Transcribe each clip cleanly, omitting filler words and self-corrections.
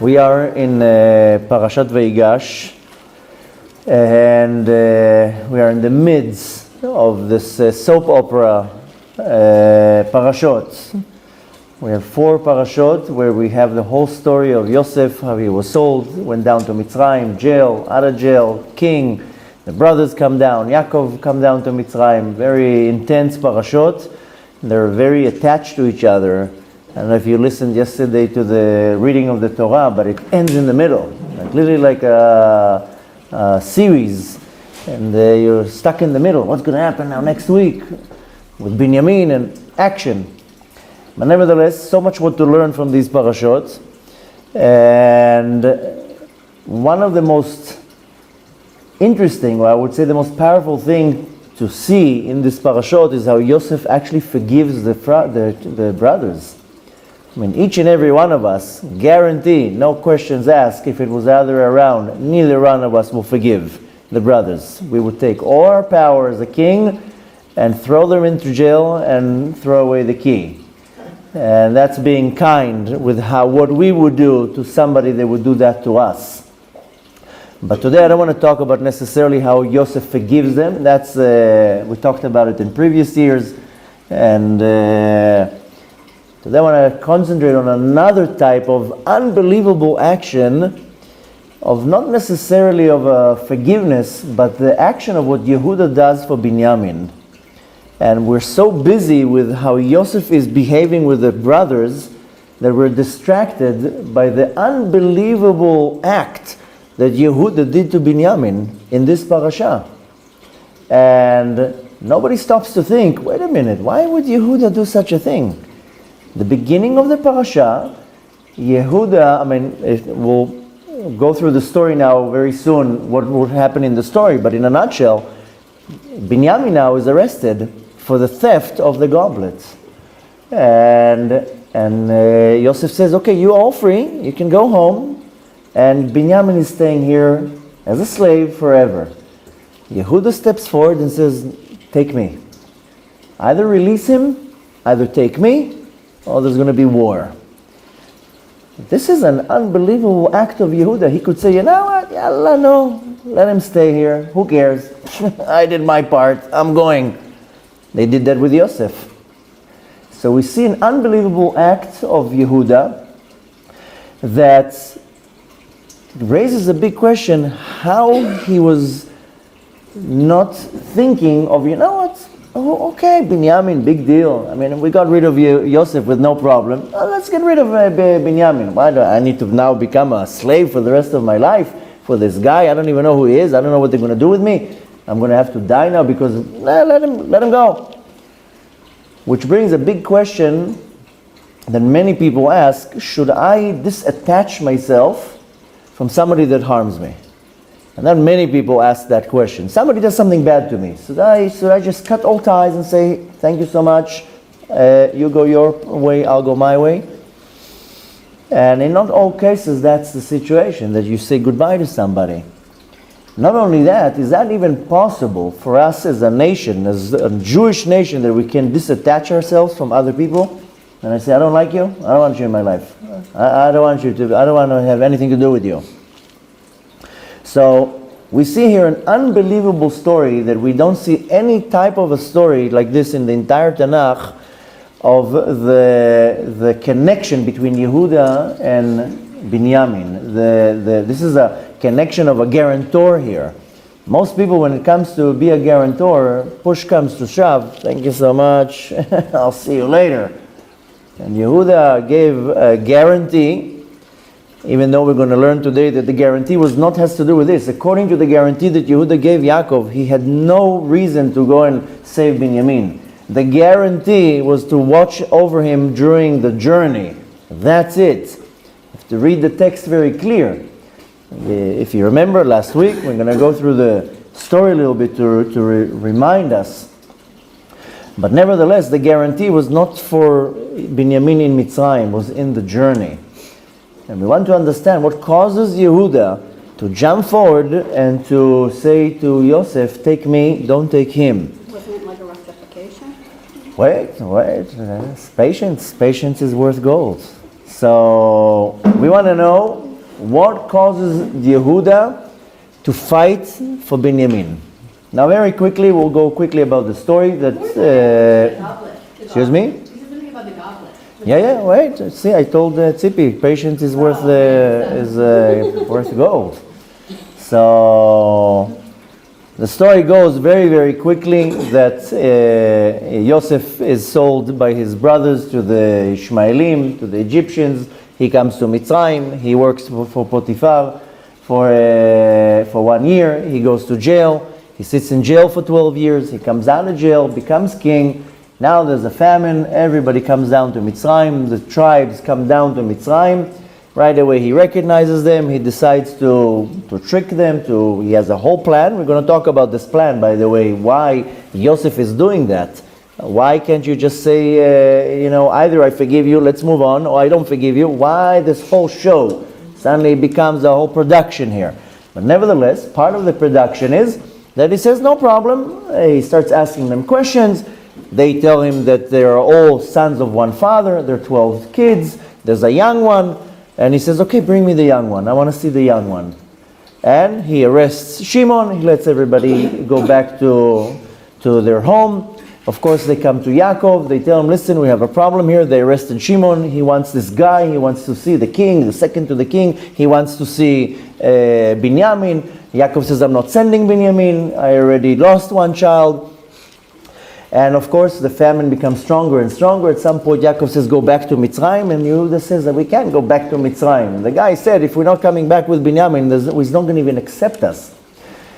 We are in Parashat Vayigash, and we are in the midst of this soap opera parashot. We have 4 parashot where we have the whole story of Yosef, how he was sold, went down to Mitzrayim, jail, out of jail, king, the brothers come down, Yaakov come down to Mitzrayim. Very intense parashot. They're very attached to each other. I don't know if you listened yesterday to the reading of the Torah, but it ends in the middle, literally like a series, and you're stuck in the middle. What's going to happen now next week with Benyamin and action? But nevertheless, so much what to learn from these parashot. And one of the most interesting, or I would say the most powerful thing to see in this parashot is how Yosef actually forgives the brothers. I mean, each and every one of us, guarantee, no questions asked, if it was the other way around, neither one of us will forgive the brothers. We would take all our power as a king and throw them into jail and throw away the key. And that's being kind with what we would do to somebody that would do that to us. But today I don't want to talk about necessarily how Yosef forgives them. That's we talked about it in previous years. And today I want to concentrate on another type of unbelievable action of not necessarily of forgiveness, but the action of what Yehuda does for Benyamin. And we're so busy with how Yosef is behaving with the brothers that we're distracted by the unbelievable act that Yehuda did to Benyamin in this parasha. And nobody stops to think, wait a minute, why would Yehuda do such a thing? The beginning of the parasha, Yehuda, we'll go through the story now very soon, what would happen in the story, but in a nutshell, Benyamin now is arrested for the theft of the goblets. And Yosef says, okay, you're all free, you can go home, and Benyamin is staying here as a slave forever. Yehuda steps forward and says, take me. Either release him, either take me, or there's going to be war. This is an unbelievable act of Yehuda. He could say, you know what, Yallah, no, let him stay here. Who cares? I did my part. I'm going. They did that with Yosef. So we see an unbelievable act of Yehuda that raises a big question, how he was not thinking of, you know what, oh, okay, Benyamin, big deal. We got rid of Yosef with no problem. Let's get rid of Benyamin. Why do I need to now become a slave for the rest of my life for this guy? I don't even know who he is. I don't know what they're going to do with me. I'm going to have to die now because let him go. Which brings a big question that many people ask, should I disattach myself from somebody that harms me? And then many people ask that question. Somebody does something bad to me. Should I just cut all ties and say, thank you so much, you go your way, I'll go my way? And in not all cases, that's the situation, that you say goodbye to somebody. Not only that, is that even possible for us as a nation, as a Jewish nation, that we can disattach ourselves from other people? And I say, I don't like you, I don't want you in my life. I don't want to have anything to do with you. So we see here an unbelievable story that we don't see any type of a story like this in the entire Tanakh, of the connection between Yehuda and Benyamin. This is a connection of a guarantor here. Most people, when it comes to be a guarantor, push comes to shove. Thank you so much. I'll see you later. And Yehuda gave a guarantee, even though we're going to learn today that the guarantee has to do with this. According to the guarantee that Yehuda gave Yaakov, he had no reason to go and save Benyamin. The guarantee was to watch over him during the journey. That's it. You have to read the text very clear. If you remember last week, we're going to go through the story a little bit to remind us. But nevertheless, the guarantee was not for Benyamin in Mitzrayim, was in the journey. And we want to understand what causes Yehuda to jump forward and to say to Yosef, take me, don't take him. Wasn't it like a justification? Wait. Patience is worth gold. So we want to know what causes Yehuda to fight for Benyamin? Now very quickly, we'll go quickly about the story that... excuse me? He said something about the goblet. Yeah, wait. See, I told Tzipi, patience is worth gold. So the story goes very, very quickly that Yosef is sold by his brothers to the Ishmaelim, to the Egyptians. He comes to Mitzrayim. He works for Potiphar for 1 year. He goes to jail. He sits in jail for 12 years. He comes out of jail, becomes king. Now there's a famine. Everybody comes down to Mitzrayim. The tribes come down to Mitzrayim. Right away he recognizes them. He decides to trick them. He has a whole plan. We're going to talk about this plan, by the way, why Yosef is doing that. Why can't you just say, either I forgive you, let's move on, or I don't forgive you? Why this whole show? Suddenly it becomes a whole production here. But nevertheless, part of the production is that he says, no problem. He starts asking them questions. They tell him that they are all sons of one father. There are 12 kids. There's a young one. And he says, okay, bring me the young one. I want to see the young one. And he arrests Shimon. He lets everybody go back to their home. Of course, they come to Yaakov. They tell him, listen, we have a problem here. They arrested Shimon. He wants this guy. He wants to see the king, the second to the king. He wants to see Benyamin. Yaakov says, I'm not sending Benyamin. I already lost one child. And of course, the famine becomes stronger and stronger. At some point, Yaakov says, go back to Mitzrayim. And Yehuda says that we can't go back to Mitzrayim. The guy said, if we're not coming back with Benyamin, he's not going to even accept us.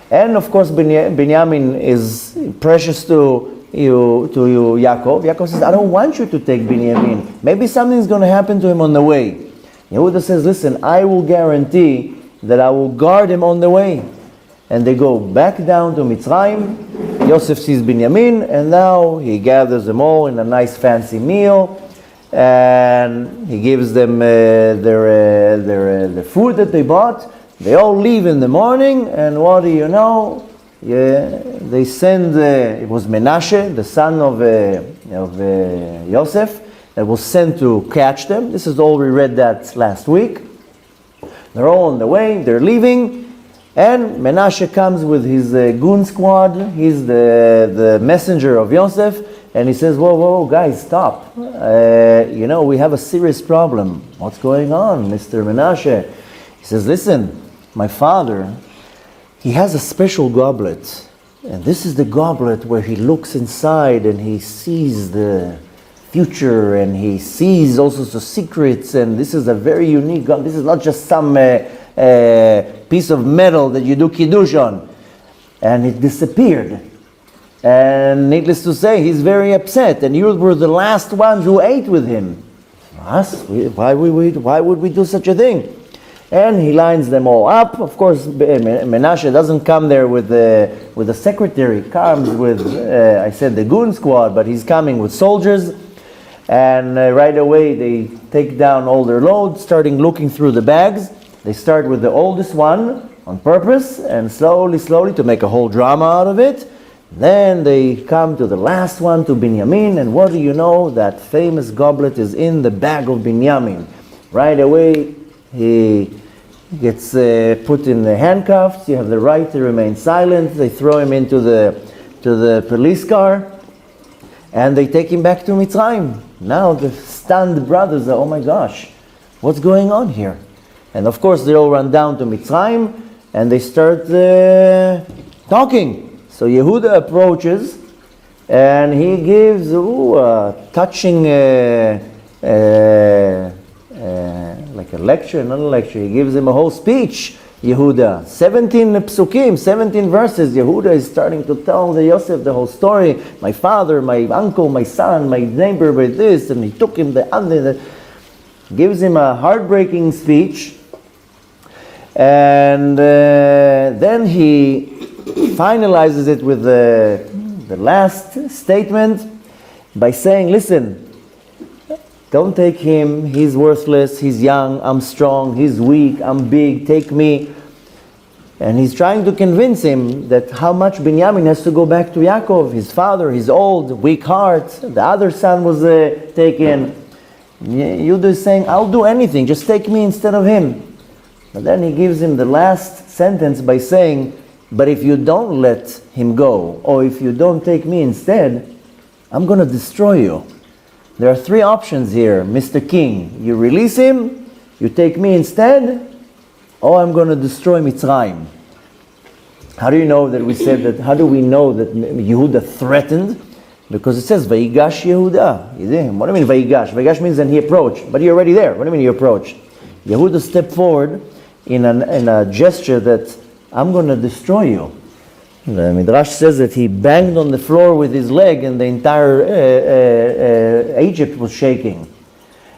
And of course, Benyamin is precious to Yaakov. Yaakov says, I don't want you to take Benyamin. Maybe something's going to happen to him on the way. Yehuda says, listen, I will guarantee that I will guard him on the way. And they go back down to Mitzrayim. Yosef sees Benyamin, and now he gathers them all in a nice fancy meal, and he gives them the food that they bought. They all leave in the morning, and what do you know? They send, it was Menashe, the son of Yosef, that was sent to catch them. This is all, we read that last week. They're all on the way, they're leaving. And Menashe comes with his goon squad. He's the messenger of Yosef. And he says, whoa, guys, stop. We have a serious problem. What's going on, Mr. Menashe? He says, listen, my father, he has a special goblet. And this is the goblet where he looks inside and he sees the future and he sees all sorts of secrets. And this is a very unique goblet. This is not just some... piece of metal that you do kiddush on, and it disappeared. And needless to say, he's very upset, and you were the last ones who ate with him. Us? Why would we do such a thing? And he lines them all up. Of course, Menashe doesn't come there with a secretary. He comes with, I said the goon squad, but he's coming with soldiers. And right away they take down all their loads, starting looking through the bags. They start with the oldest one on purpose, and slowly, to make a whole drama out of it. Then they come to the last one, to Benyamin, and what do you know? That famous goblet is in the bag of Benyamin. Right away, he gets put in the handcuffs. You have the right to remain silent. They throw him into the police car, and they take him back to Mitzrayim. Now the stunned brothers are, oh my gosh, what's going on here? And of course, they all run down to Mitzrayim, and they start talking. So Yehuda approaches, and he gives a touching, like a lecture, not a lecture. He gives him a whole speech, Yehuda. 17 psukim, 17 verses. Yehuda is starting to tell the Yosef the whole story. My father, my uncle, my son, my neighbor, with this, and he took him the other. Gives him a heartbreaking speech. And then he finalizes it with the last statement by saying, listen, don't take him, he's worthless, he's young, I'm strong, he's weak, I'm big, take me. And he's trying to convince him that how much Benyamin has to go back to Yaakov, his father, he's old, weak heart, the other son was taken. Yehuda is saying, I'll do anything, just take me instead of him. But then he gives him the last sentence by saying, but if you don't let him go, or if you don't take me instead, I'm going to destroy you. There are three options here, Mr. King. You release him, you take me instead, or I'm going to destroy Mitzrayim. How do you know that we said that? How do we know that Yehuda threatened? Because it says Vayigash Yehuda. What do you mean Vayigash? Vayigash means that he approached, but you're already there. What do you mean he approached? Yehuda stepped forward in a gesture that I'm going to destroy you. The Midrash says that he banged on the floor with his leg and the entire Egypt was shaking.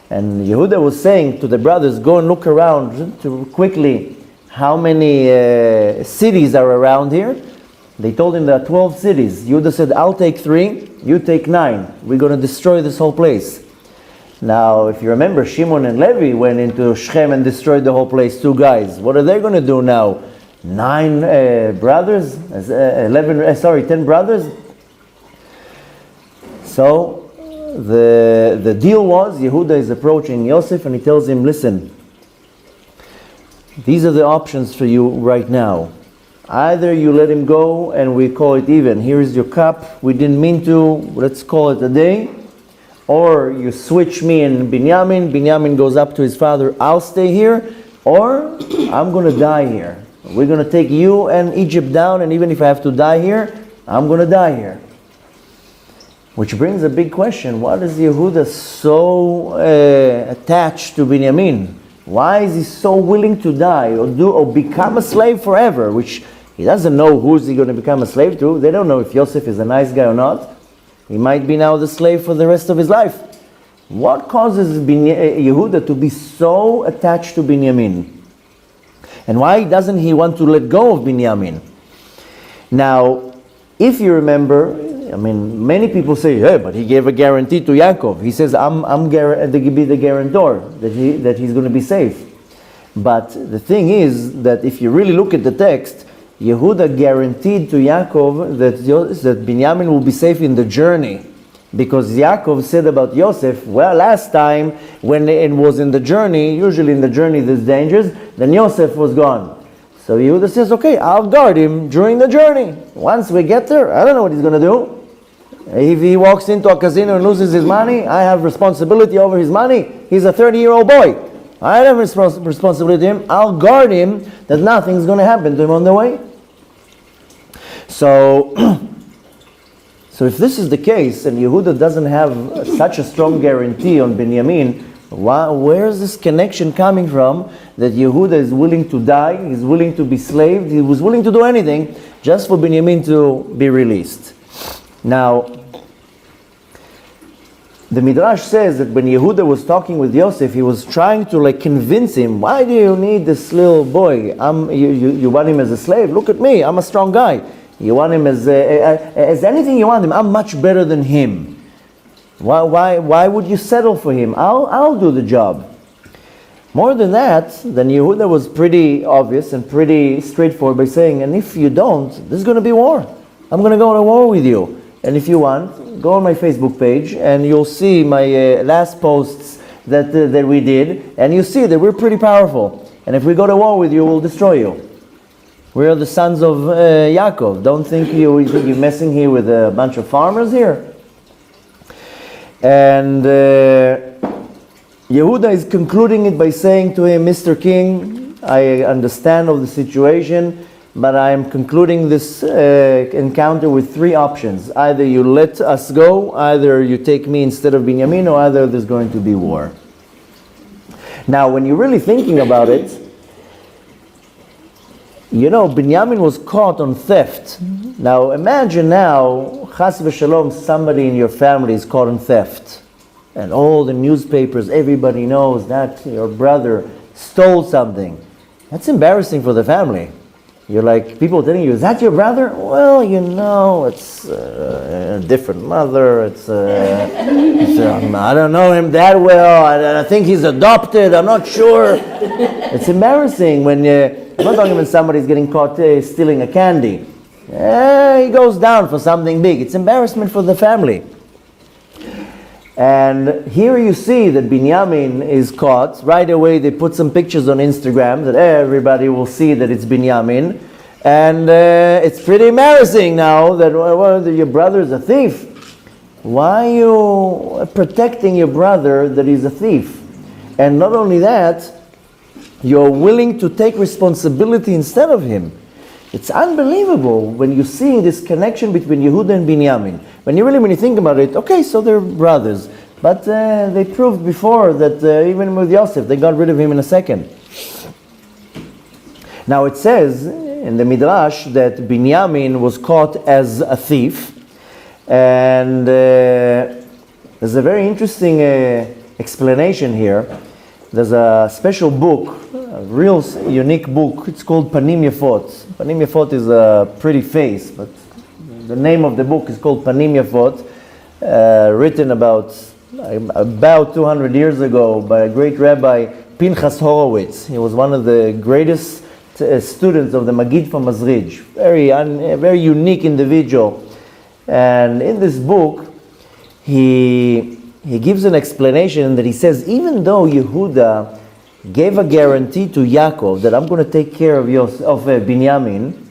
And Yehuda was saying to the brothers, go and look around to quickly how many cities are around here. They told him there are 12 cities. Yehuda said, I'll take 3, you take 9. We're going to destroy this whole place. Now, if you remember, Shimon and Levi went into Shechem and destroyed the whole place, 2 guys. What are they going to do now? 9 brothers? 10 brothers? So, the deal was, Yehuda is approaching Yosef and he tells him, listen, these are the options for you right now. Either you let him go and we call it even. Here's your cup. We didn't mean to. Let's call it a day. Or you switch me and Benyamin. Benyamin goes up to his father. I'll stay here. Or I'm going to die here. We're going to take you and Egypt down. And even if I have to die here, I'm going to die here. Which brings a big question. Why is Yehuda so attached to Benyamin? Why is he so willing to die or become a slave forever? Which he doesn't know who's he going to become a slave to. They don't know if Yosef is a nice guy or not. He might be now the slave for the rest of his life. What causes Yehuda to be so attached to Benyamin? And why doesn't he want to let go of Benyamin? Now, if you remember, many people say, hey, but he gave a guarantee to Yaakov. He says, I'm be the guarantor that he's going to be safe. But the thing is that if you really look at the text, Yehuda guaranteed to Yaakov that Benyamin will be safe in the journey. Because Yaakov said about Yosef, well, last time when it was in the journey, usually in the journey there's dangers, then Yosef was gone. So Yehuda says, okay, I'll guard him during the journey. Once we get there, I don't know what he's going to do. If he walks into a casino and loses his money, I have responsibility over his money. He's a 30-year-old boy. I have responsibility to him. I'll guard him that nothing's going to happen to him on the way. So if this is the case, and Yehuda doesn't have such a strong guarantee on Benyamin, where is this connection coming from that Yehuda is willing to die, he's willing to be slaved, he was willing to do anything just for Benyamin to be released? Now, the Midrash says that when Yehuda was talking with Yosef, he was trying to convince him, why do you need this little boy? You want him as a slave? Look at me, I'm a strong guy. You want him as anything you want him. I'm much better than him. Why would you settle for him? I'll do the job. More than that, then Yehuda was pretty obvious and pretty straightforward by saying, and if you don't, there's going to be war. I'm going to go to war with you. And if you want, go on my Facebook page and you'll see my last posts that we did, and you see that we're pretty powerful. And if we go to war with you, we'll destroy you. We are the sons of Yaakov. Don't think you're messing here with a bunch of farmers here. And Yehuda is concluding it by saying to him, Mr. King, I understand of the situation, but I am concluding this encounter with 3 options. Either you let us go, either you take me instead of Benyamin, or either there's going to be war. Now, when you're really thinking about it, Benyamin was caught on theft. Now, imagine now, chas v'shalom, somebody in your family is caught on theft. And all the newspapers, everybody knows that your brother stole something. That's embarrassing for the family. You're like, people telling you, is that your brother? Well, it's a different mother. I don't know him that well. I think he's adopted. I'm not sure. It's embarrassing when I'm not talking when somebody's getting caught stealing a candy. He goes down for something big. It's embarrassment for the family. And here you see that Benyamin is caught. Right away they put some pictures on Instagram that everybody will see that it's Benyamin. And it's pretty embarrassing now that your brother is a thief. Why are you protecting your brother that he's a thief? And not only that, you're willing to take responsibility instead of him. It's unbelievable when you see this connection between Yehuda and Benyamin. When you think about it, okay, so they're brothers. But they proved before that even with Yosef, they got rid of him in a second. Now it says in the Midrash that Benyamin was caught as a thief. And there's a very interesting explanation here. There's a special book, a real unique book. It's called Panim Yafot. Panim Yafot is a pretty face, but the name of the book is called Panim Yafot, written about 200 years ago by a great Rabbi Pinchas Horowitz. He was one of the greatest students of the Magid from Mazrij. Very unique individual. And in this book, he gives an explanation that he says, even though Yehuda gave a guarantee to Yaakov that I'm going to take care of Benyamin,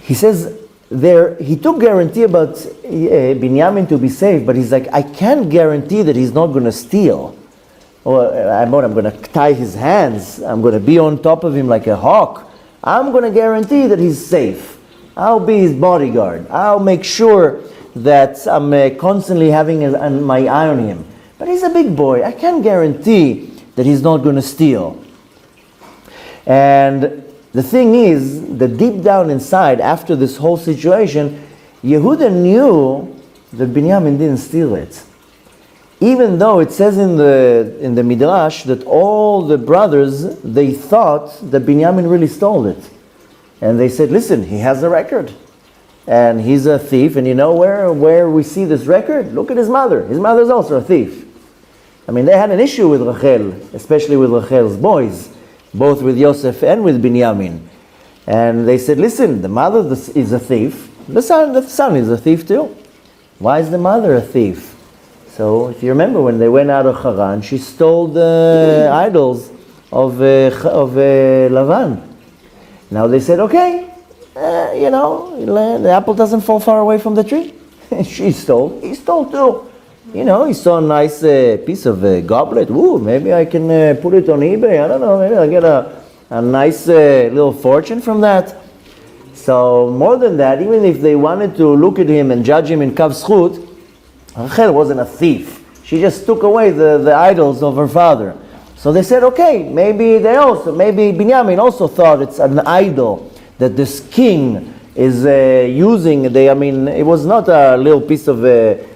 he says he took guarantee about Benyamin to be safe, but he's like, I can't guarantee that he's not going to steal. Or I'm going to tie his hands. I'm going to be on top of him like a hawk. I'm going to guarantee that he's safe. I'll be his bodyguard. I'll make sure that I'm constantly having my eye on him. But he's a big boy. I can't guarantee that he's not going to steal. And the thing is that deep down inside, after this whole situation, Yehuda knew that Benyamin didn't steal it. Even though it says in the Midrash that all the brothers, they thought that Benyamin really stole it. And they said, listen, he has a record. And he's a thief. And you know where we see this record? Look at his mother. His mother's also a thief. I mean, they had an issue with Rachel, especially with Rachel's boys, both with Yosef and with Benyamin. And they said, listen, the mother is a thief. The son is a thief too. Why is the mother a thief? So if you remember when they went out of Haran, she stole the idols of Lavan. Now they said, okay, the apple doesn't fall far away from the tree. He stole too. He saw a nice piece of goblet. Ooh, maybe I can put it on eBay. I don't know, maybe I'll get a nice little fortune from that. So more than that, even if they wanted to look at him and judge him in Kav Zchut, Rachel wasn't a thief. She just took away the idols of her father. So they said, okay, maybe Benyamin also thought it's an idol that this king is using. It was not a little piece of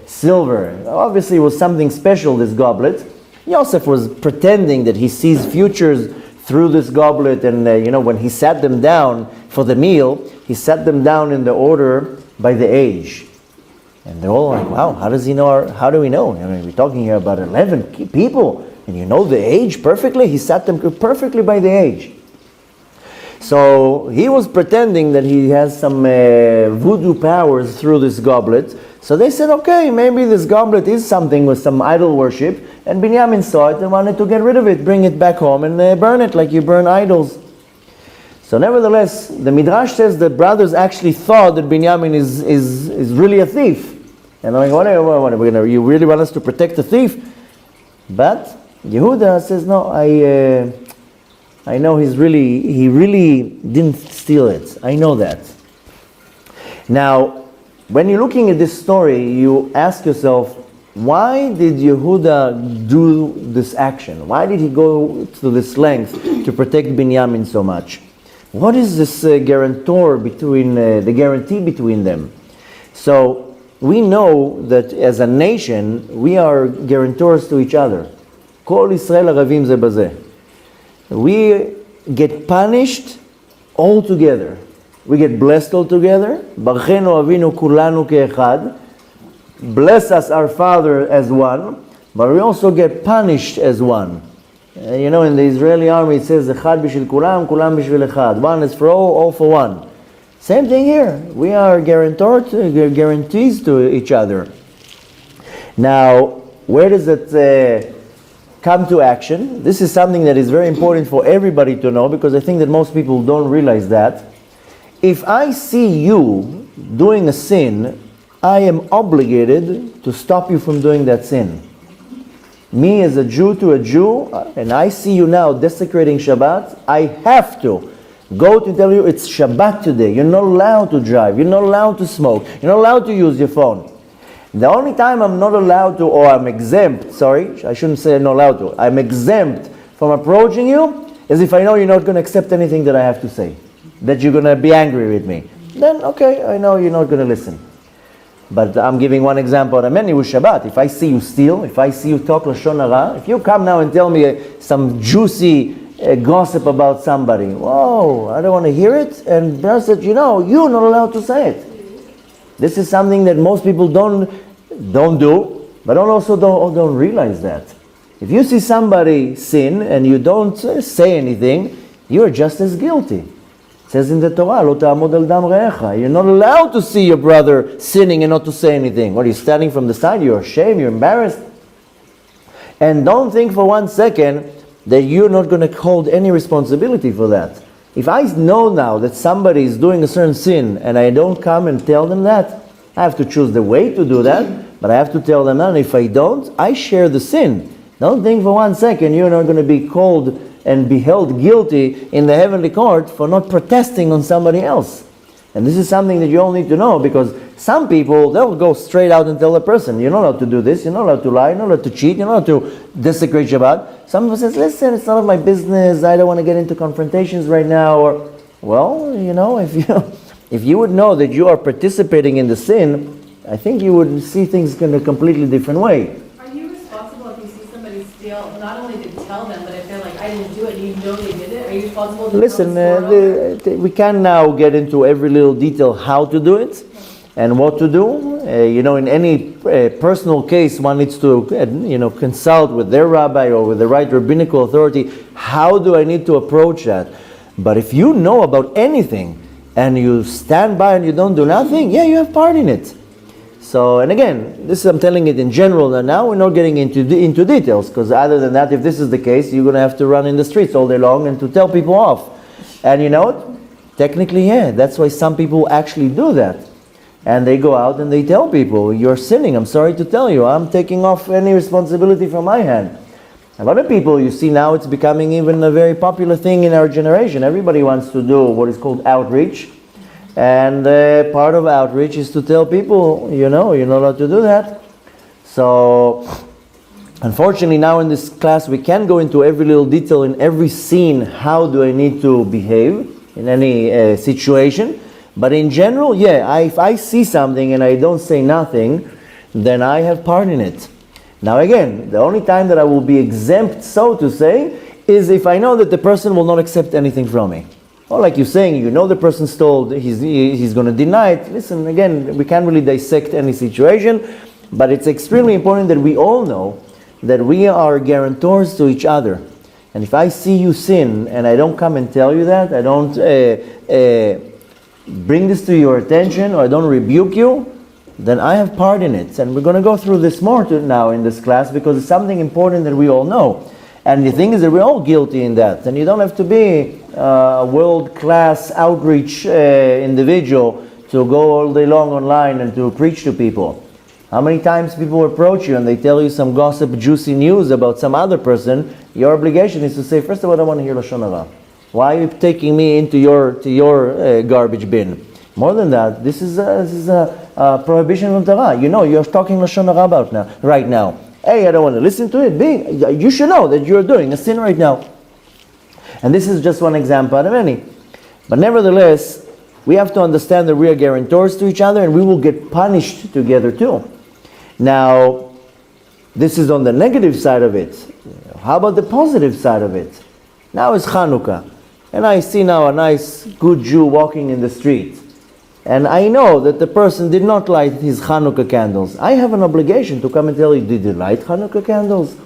silver. Obviously, it was something special, this goblet. Yosef was pretending that he sees futures through this goblet, and when he sat them down for the meal, he sat them down in the order by the age. And they're all like, wow, how does he know? How do we know? We're talking here about 11 people. And you know the age perfectly? He sat them perfectly by the age. So he was pretending that he has some voodoo powers through this goblet. So they said, okay, maybe this goblet is something with some idol worship. And Benyamin saw it and wanted to get rid of it, bring it back home and burn it like you burn idols. So nevertheless, the Midrash says that brothers actually thought that Benyamin is really a thief. And I'm like, you really want us to protect the thief? But Yehuda says, no, I know he really didn't steal it. I know that. Now, when you're looking at this story, you ask yourself, why did Yehuda do this action? Why did he go to this length to protect Benyamin so much? What is this guarantor the guarantee between them? So, we know that as a nation, we are guarantors to each other. Kol Yisrael Aravim ze bazeh. We get punished all together. We get blessed all together. Barchenu avinu kulanu ke'echad. Bless us, our Father, as one. But we also get punished as one. In the Israeli army it says, Echad b'shil kulam, kulam b'shvil echad. One is for all for one. Same thing here. We are guarantees to each other. Now, where does it come to action? This is something that is very important for everybody to know, because I think that most people don't realize that. If I see you doing a sin, I am obligated to stop you from doing that sin. Me as a Jew to a Jew, and I see you now desecrating Shabbat, I have to go to tell you it's Shabbat today. You're not allowed to drive. You're not allowed to smoke. You're not allowed to use your phone. The only time I'm not allowed to, or I'm exempt, sorry, I shouldn't say I'm not allowed to, I'm exempt from approaching you, is if I know you're not going to accept anything that I have to say, that you're going to be angry with me. Then, okay, I know you're not going to listen. But I'm giving one example out of many with Shabbat. If I see you steal, if I see you talk Lashon Hara, if you come now and tell me some juicy gossip about somebody, whoa, I don't want to hear it, and Brother said, you're not allowed to say it. This is something that most people don't do, but also don't realize that. If you see somebody sin and you don't say anything, you are just as guilty. It says in the Torah, "Lo ta'amod al dam re'echa." You're not allowed to see your brother sinning and not to say anything. What, are you standing from the side? You're ashamed, you're embarrassed. And don't think for 1 second that you're not going to hold any responsibility for that. If I know now that somebody is doing a certain sin and I don't come and tell them that, I have to choose the way to do that, but I have to tell them that, and if I don't, I share the sin. Don't think for 1 second you're not going to be called and be held guilty in the heavenly court for not protesting on somebody else. And this is something that you all need to know, because some people, they'll go straight out and tell a person, you're not allowed to do this, you're not allowed to lie, you're not allowed to cheat, you're not allowed to desecrate Shabbat. Some people says, listen, it's none of my business, I don't want to get into confrontations right now. Or, well, if you would know that you are participating in the sin, I think you would see things in a completely different way. Are you responsible if you see somebody steal, not only to tell them, but if they're like, I didn't do it, and you know they did it? Are you responsible to Listen, we can now get into every little detail how to do it and what to do. In any personal case, one needs to consult with their rabbi or with the right rabbinical authority. How do I need to approach that? But if you know about anything and you stand by and you don't do nothing, yeah, you have part in it. So, and again, I'm telling it in general, and now we're not getting into details, because other than that, if this is the case, you're going to have to run in the streets all day long and to tell people off. And you know what? Technically, yeah, that's why some people actually do that. And they go out and they tell people, you're sinning, I'm sorry to tell you, I'm taking off any responsibility from my hand. A lot of people, you see now, it's becoming even a very popular thing in our generation. Everybody wants to do what is called outreach. And part of outreach is to tell people, you're not allowed to do that. So, unfortunately, now in this class, we can't go into every little detail in every scene. How do I need to behave in any situation? But in general, yeah, if I see something and I don't say nothing, then I have part in it. Now again, the only time that I will be exempt, so to say, is if I know that the person will not accept anything from me. Or like you're saying, the person stole, he's going to deny it. Listen, again, we can't really dissect any situation, but it's extremely important that we all know that we are guarantors to each other. And if I see you sin and I don't come and tell you that, I don't bring this to your attention, or I don't rebuke you, then I have part in it. And we're going to go through this more now in this class, because it's something important that we all know. And the thing is that we're all guilty in that. And you don't have to be a world-class outreach individual to go all day long online and to preach to people. How many times people approach you and they tell you some gossip, juicy news about some other person? Your obligation is to say, first of all, I don't want to hear Lashon Hara. Why are you taking me into your garbage bin? More than that, this is a prohibition from Torah. You're talking Lashon Hara about right now. A, I don't want to listen to it. B, you should know that you're doing a sin right now. And this is just one example out of many. But nevertheless, we have to understand that we are guarantors to each other, and we will get punished together too. Now, this is on the negative side of it. How about the positive side of it? Now it's Chanukah, and I see now a nice, good Jew walking in the street. And I know that the person did not light his Hanukkah candles. I have an obligation to come and tell you, did you light Hanukkah candles?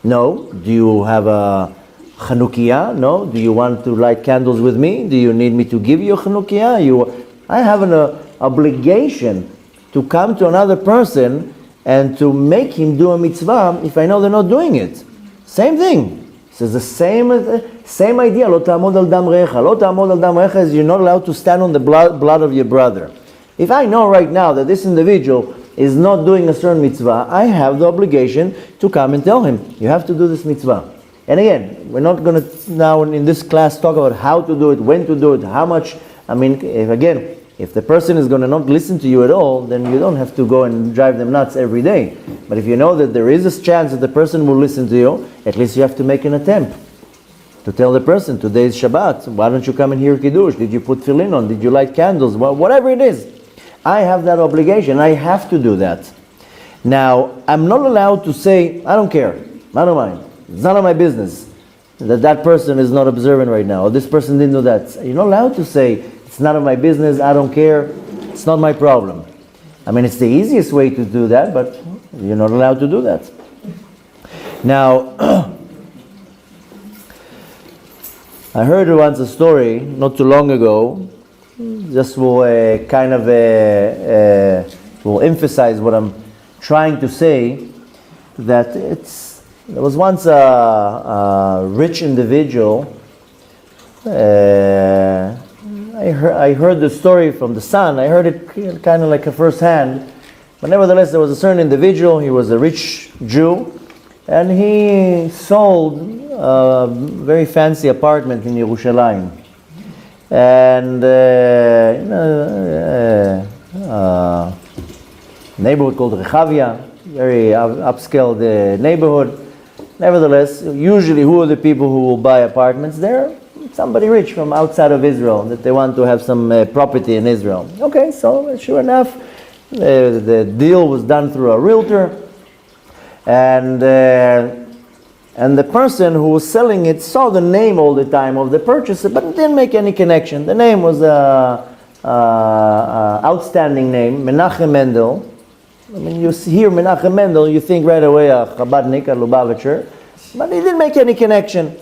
No. Do you have a Chanukiah? No. Do you want to light candles with me? Do you need me to give you a Chanukiah? I have an obligation to come to another person and to make him do a mitzvah if I know they're not doing it? Same thing. So it's the same idea. Lo ta'amod al dam recha. Lo ta'amod al dam recha is you're not allowed to stand on the blood of your brother. If I know right now that this individual is not doing a certain mitzvah, I have the obligation to come and tell him, you have to do this mitzvah. And again, we're not going to now in this class talk about how to do it, when to do it, how much. I mean, if the person is going to not listen to you at all, then you don't have to go and drive them nuts every day. But if you know that there is a chance that the person will listen to you, at least you have to make an attempt to tell the person, today is Shabbat, why don't you come and hear Kiddush? Did you put tefillin on? Did you light candles? Whatever it is. I have that obligation. I have to do that. Now, I'm not allowed to say, I don't care. I don't mind. It's none of my business that person is not observant right now, or this person didn't do that. You're not allowed to say, it's none of my business, I don't care, it's not my problem. I mean, it's the easiest way to do that, but you're not allowed to do that. Now, I heard once a story, not too long ago, just will will emphasize what I'm trying to say, that there was once a rich individual. I heard the story from the son. I heard it kind of like a first hand. But nevertheless, there was a certain individual. He was a rich Jew. And he sold a very fancy apartment in Yerushalayim. And neighborhood called Rechavia, very upscale neighborhood. Nevertheless, usually who are the people who will buy apartments there? Somebody rich from outside of Israel, that they want to have some property in Israel. Okay, so sure enough, the deal was done through a realtor, and the person who was selling it saw the name all the time of the purchaser, but didn't make any connection. The name was a outstanding name, Menachem Mendel. I mean, you hear Menachem Mendel, you think right away a Chabadnik, a Lubavitcher, but he didn't make any connection.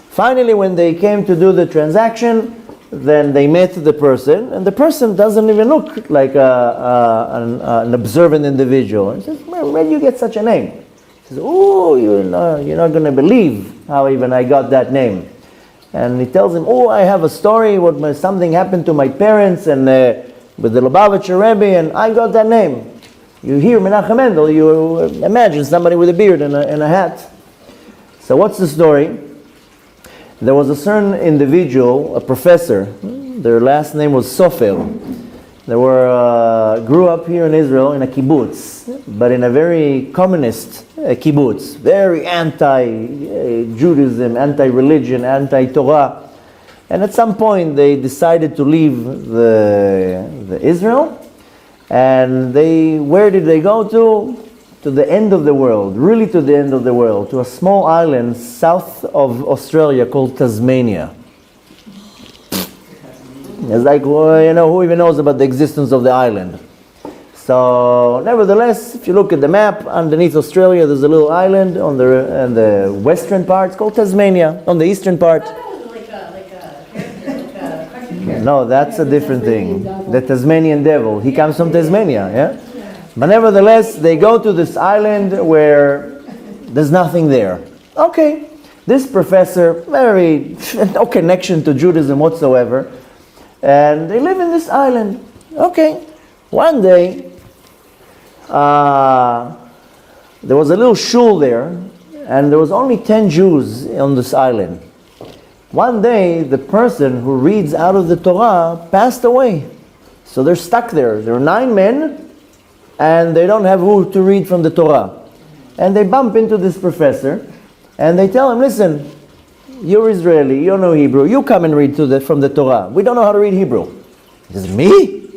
Finally, when they came to do the transaction, then they met the person, and the person doesn't even look like an observant individual. He says, where do you get such a name? He says, oh, you're not going to believe how even I got that name. And he tells him, oh, I have a story, something happened to my parents and with the Lubavitcher Rebbe, and I got that name. You hear Menachem Mendel, you imagine somebody with a beard and a hat. So what's the story? There was a certain individual, a professor, their last name was Sofer. They grew up here in Israel in a kibbutz, but in a very communist kibbutz, very anti-Judaism, anti-religion, anti-Torah. And at some point they decided to leave the Israel, and where did they go to? To the end of the world, really to the end of the world, to a small island south of Australia called Tasmania. It's like, well, who even knows about the existence of the island? So, nevertheless, if you look at the map, underneath Australia, there's a little island on the western part. It's called Tasmania. On the eastern part. No, that's a different thing. The Tasmanian devil. He comes from Tasmania, yeah? But nevertheless, they go to this island where there's nothing there. Okay, this professor, no connection to Judaism whatsoever, and they live in this island. Okay, one day, there was a little shul there, and there was only 10 Jews on this island. One day, the person who reads out of the Torah passed away. So they're stuck there. There are 9 men, and they don't have who to read from the Torah. And they bump into this professor, and they tell him, listen, you're Israeli, you don't know Hebrew, you come and read from the Torah. We don't know how to read Hebrew. He says, me?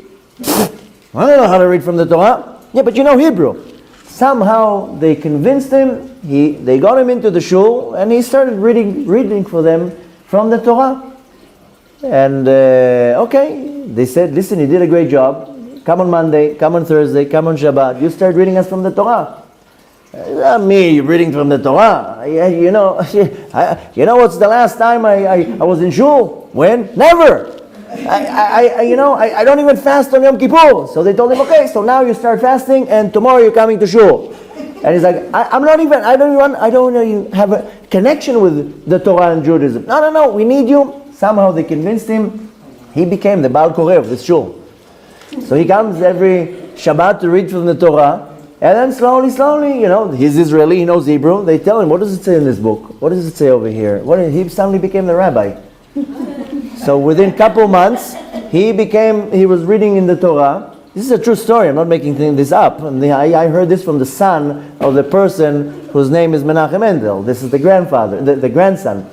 I don't know how to read from the Torah. Yeah, but you know Hebrew. Somehow they convinced him, they got him into the shul, and he started reading for them from the Torah. And okay, they said, listen, you did a great job. Come on Monday, come on Thursday, come on Shabbat. You start reading us from the Torah. Me reading from the Torah. You know what's the last time I was in shul? When? Never. I don't even fast on Yom Kippur. So they told him, okay, so now you start fasting and tomorrow you're coming to shul. And he's like, I don't even have a connection with the Torah and Judaism. No, we need you. Somehow they convinced him. He became the Baal Koreh of this shul. So he comes every Shabbat to read from the Torah. And then slowly, he's Israeli, he knows Hebrew. They tell him, what does it say in this book? What does it say over here? He suddenly became the rabbi. So within a couple months, he was reading in the Torah. This is a true story, I'm not making this up. And I heard this from the son of the person whose name is Menachem Mendel. This is the grandfather, the grandson.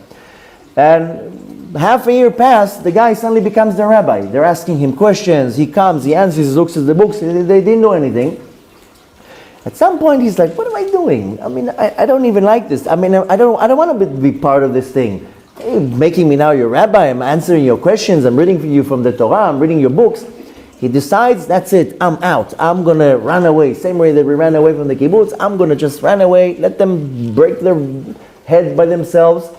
And half a year passed, the guy suddenly becomes the rabbi. They're asking him questions, he comes, he answers, he looks at the books, they didn't know anything. At some point he's like, what am I doing? I mean, I don't even like this. I mean, I don't want to be part of this thing. You're making me now your rabbi, I'm answering your questions, I'm reading for you from the Torah, I'm reading your books. He decides, that's it, I'm out. I'm going to run away. Same way that we ran away from the kibbutz, I'm going to just run away, let them break their head by themselves.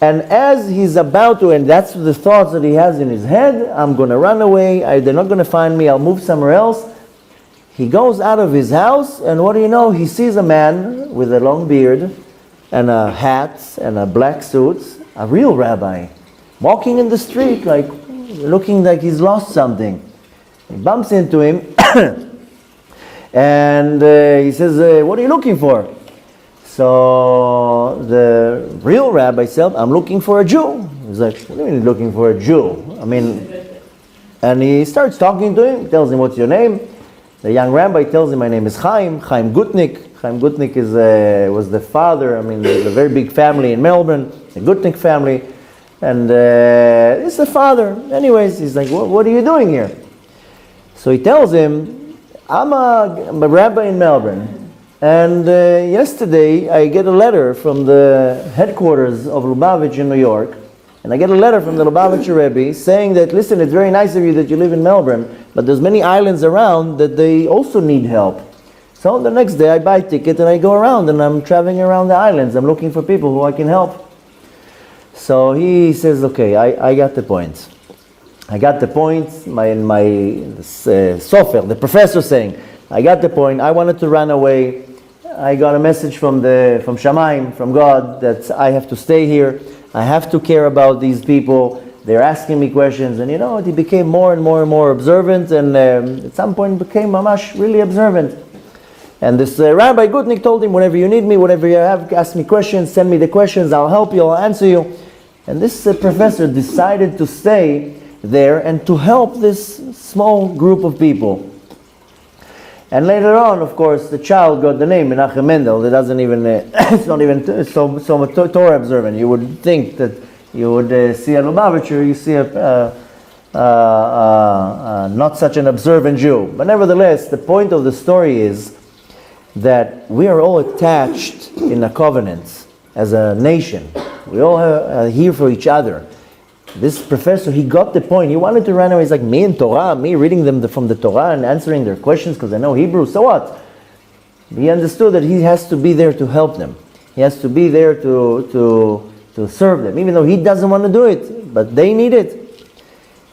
And as he's about to, and that's the thoughts that he has in his head, I'm going to run away, they're not going to find me, I'll move somewhere else. He goes out of his house, and what do you know? He sees a man with a long beard and a hat and a black suit, a real rabbi, walking in the street, like looking like he's lost something. He bumps into him, and he says, what are you looking for? So the real rabbi said, I'm looking for a Jew. He's like, what do you mean looking for a Jew? And he starts talking to him, tells him, what's your name? The young rabbi tells him, my name is Chaim Gutnik. Chaim Gutnik was the father, there's a very big family in Melbourne, the Gutnik family. And it's the father. Anyways, he's like, what are you doing here? So he tells him, I'm a rabbi in Melbourne. And yesterday I get a letter from the headquarters of Lubavitch in New York. And I get a letter from the Lubavitcher Rebbe saying that, listen, it's very nice of you that you live in Melbourne, but there's many islands around that they also need help. So the next day I buy a ticket and I go around and I'm traveling around the islands. I'm looking for people who I can help. So he says, okay, I got the point. I got the point. My sofer, the professor saying, I got the point. I wanted to run away. I got a message from Shamayim, from God, that I have to stay here. I have to care about these people. They're asking me questions, and he became more and more observant, and at some point became mamash really observant. And this Rabbi Gutnik told him, whenever you need me, whatever you have, ask me questions, send me the questions, I'll help you, I'll answer you. And this professor decided to stay there and to help this small group of people. And later on, of course, the child got the name Menachem Mendel. It doesn't even, it's not even so Torah observant. You would think that you would see a Lubavitcher, you see a not such an observant Jew. But nevertheless, the point of the story is that we are all attached in a covenant as a nation. We all are here for each other. This professor, he got the point. He wanted to run away. He's like, me in Torah, me reading them from the Torah and answering their questions because I know Hebrew, so what? He understood that he has to be there to help them. He has to be there to serve them, even though he doesn't want to do it, but they need it.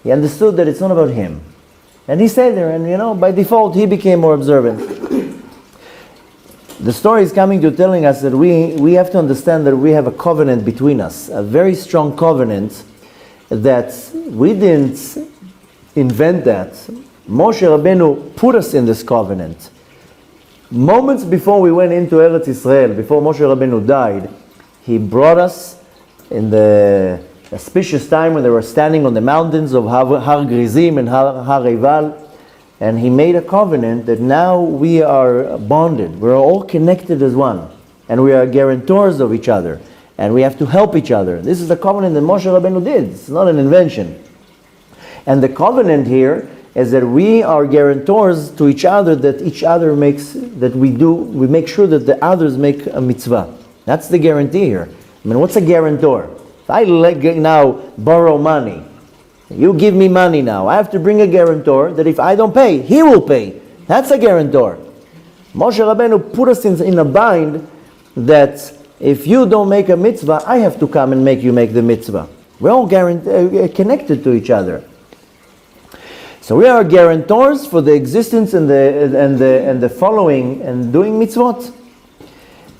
He understood that it's not about him. And he stayed there, and by default, he became more observant. The story is coming to telling us that we have to understand that we have a covenant between us, a very strong covenant, that we didn't invent that. Moshe Rabbeinu put us in this covenant. Moments before we went into Eretz Israel, before Moshe Rabbeinu died, he brought us in the auspicious time when they were standing on the mountains of Har Grizim and Har Eival, and he made a covenant that now we are bonded. We're all connected as one, and we are guarantors of each other. And we have to help each other. This is the covenant that Moshe Rabbeinu did. It's not an invention. And the covenant here is that we are guarantors to each other, that each other we make sure that the others make a mitzvah. That's the guarantee here. What's a guarantor? If I now borrow money, you give me money now, I have to bring a guarantor that if I don't pay, he will pay. That's a guarantor. Moshe Rabbeinu put us in a bind that if you don't make a mitzvah, I have to come and make you make the mitzvah. We're all connected to each other. So we are guarantors for the existence and the following and doing mitzvot.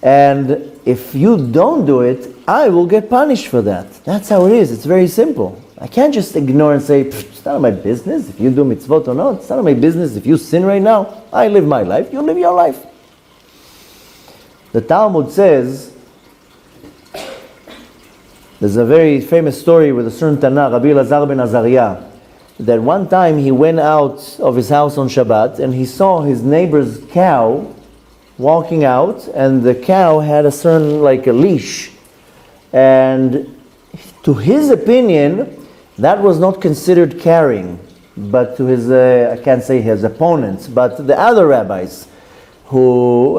And if you don't do it, I will get punished for that. That's how it is. It's very simple. I can't just ignore and say, it's none of my business if you do mitzvot or not. It's none of my business if you sin right now. I live my life, you live your life. The Talmud says, there's a very famous story with a certain Tana, Rabbi Elazar ben Azariah, that one time he went out of his house on Shabbat and he saw his neighbor's cow walking out, and the cow had a certain, like a leash. And to his opinion, that was not considered carrying. But to his, I can't say his opponents, but the other rabbis who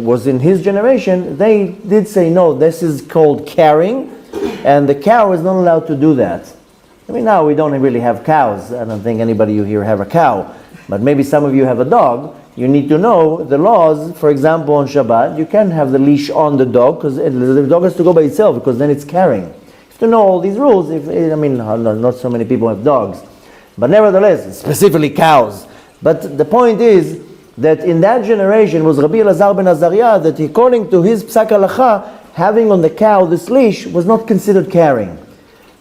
was in his generation, they did say, no, this is called carrying, and the cow is not allowed to do that. I mean, now we don't really have cows. I don't think anybody you here have a cow. But maybe some of you have a dog. You need to know the laws. For example, on Shabbat, you can't have the leash on the dog because the dog has to go by itself, because then it's carrying. You have to know all these rules. Not so many people have dogs. But nevertheless, specifically cows. But the point is that in that generation was Rabbi Elazar ben Azariah, that according to his Psak Halacha, having on the cow this leash was not considered carrying.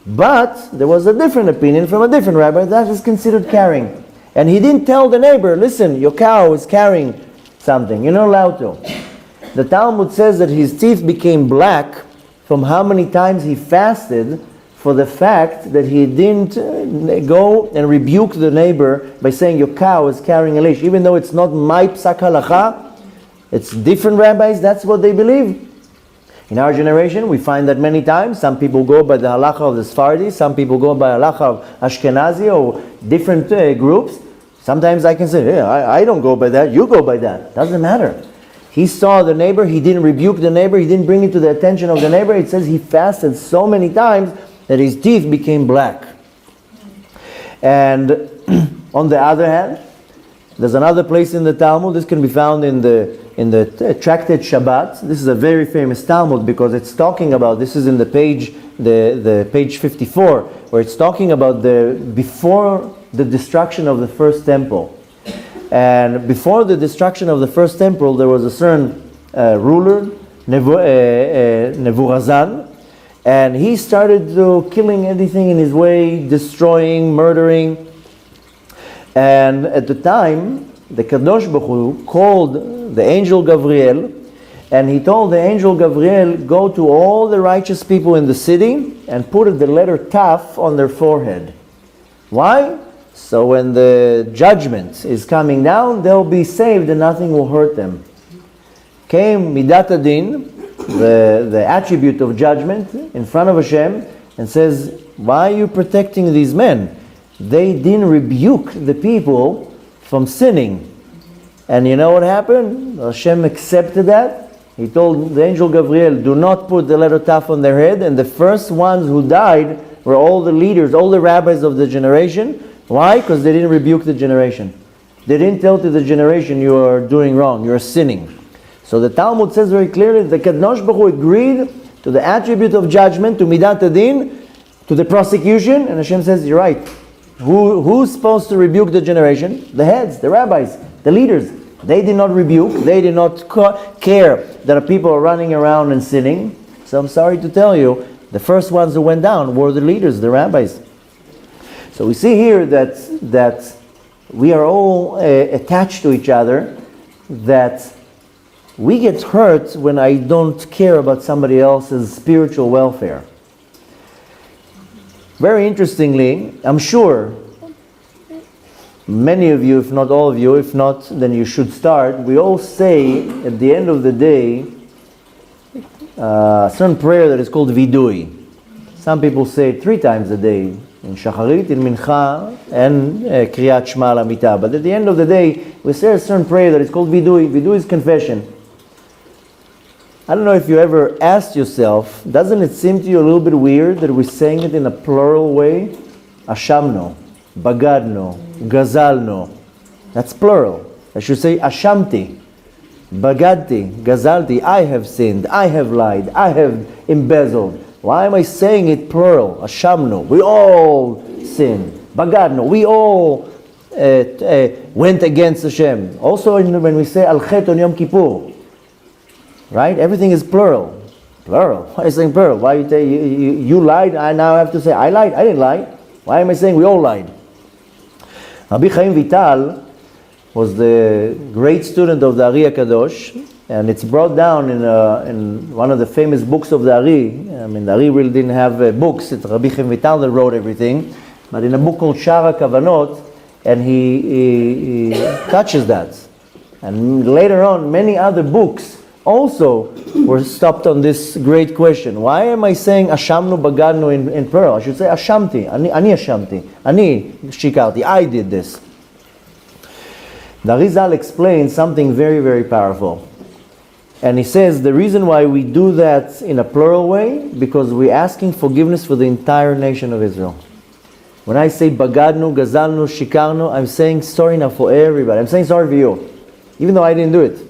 But there was a different opinion from a different rabbi that is considered carrying. And he didn't tell the neighbor, listen, your cow is carrying something. You're not allowed to. The Talmud says that his teeth became black from how many times he fasted for the fact that he didn't go and rebuke the neighbor by saying your cow is carrying a leash. Even though it's not my Psak Halacha, it's different rabbis, that's what they believe. In our generation, we find that many times. Some people go by the halacha of the Sephardi, some people go by halacha of Ashkenazi or different groups. Sometimes I can say, hey, I don't go by that, you go by that. Doesn't matter. He saw the neighbor, he didn't rebuke the neighbor, he didn't bring it to the attention of the neighbor. It says he fasted so many times that his teeth became black. And on the other hand, there's another place in the Talmud. This can be found in the tractate Shabbat. This is a very famous Talmud because it's talking about, this is in the page 54, where it's talking about before the destruction of the first temple. And before the destruction of the first temple, there was a certain ruler, Nebuchadnezzar, and he started killing everything in his way, destroying, murdering. And at the time, the Kadosh Baruch Hu called the angel Gabriel, and he told the angel Gabriel, go to all the righteous people in the city and put the letter Taf on their forehead. Why? So when the judgment is coming down, they'll be saved and nothing will hurt them. Came Midat Adin, the attribute of judgment, in front of Hashem, and says, why are you protecting these men? They didn't rebuke the people from sinning. And you know what happened? Hashem accepted that. He told the angel Gabriel, do not put the letter Taf on their head. And the first ones who died were all the leaders, all the rabbis of the generation. Why? Because they didn't rebuke the generation. They didn't tell to the generation, you are doing wrong, you are sinning. So the Talmud says very clearly, the Kadosh Baruch Hu agreed to the attribute of judgment, to Midat Adin, to the prosecution, and Hashem says, you're right. Who's supposed to rebuke the generation? The heads, the rabbis, the leaders. They did not rebuke, they did not care that people are running around and sinning. So I'm sorry to tell you, the first ones who went down were the leaders, the rabbis. So we see here that we are all attached to each other, that we get hurt when I don't care about somebody else's spiritual welfare. Very interestingly, I'm sure many of you, if not all of you, if not, then you should start. We all say at the end of the day a certain prayer that is called vidui. Some people say it 3 times a day, in Shacharit, in Mincha, and Kriyat Shema L'Amita. But at the end of the day, we say a certain prayer that is called vidui. Vidui is confession. I don't know if you ever asked yourself, doesn't it seem to you a little bit weird that we're saying it in a plural way? Ashamno, Bagadno, Gazalno. That's plural. I should say Ashamti, Bagadti, Gazalti. I have sinned, I have lied, I have embezzled. Why am I saying it plural? Ashamno, we all sin. Bagadno, we all went against Hashem. Also when we say Al Chet on Yom Kippur, right? Everything is plural. Plural. Why are you saying plural? Why you lied? I now have to say I lied. I didn't lie. Why am I saying we all lied? Rabbi Chaim Vital was the great student of the Ari HaKadosh, and it's brought down in one of the famous books of the Ari. I mean, the Ari really didn't have books. It's Rabbi Chaim Vital that wrote everything. But in a book called Shara Kavanot, and he touches that. And later on, many other books also were stopped on this great question. Why am I saying Ashamnu Bagadnu in plural? I should say Ashamti. Ani Ashamti. Ani Shikarti. I did this. The Arizal explains something very, very powerful. And he says the reason why we do that in a plural way, because we're asking forgiveness for the entire nation of Israel. When I say Bagadnu, Gazalnu, Shikarnu, I'm saying sorry now for everybody. I'm saying sorry for you. Even though I didn't do it.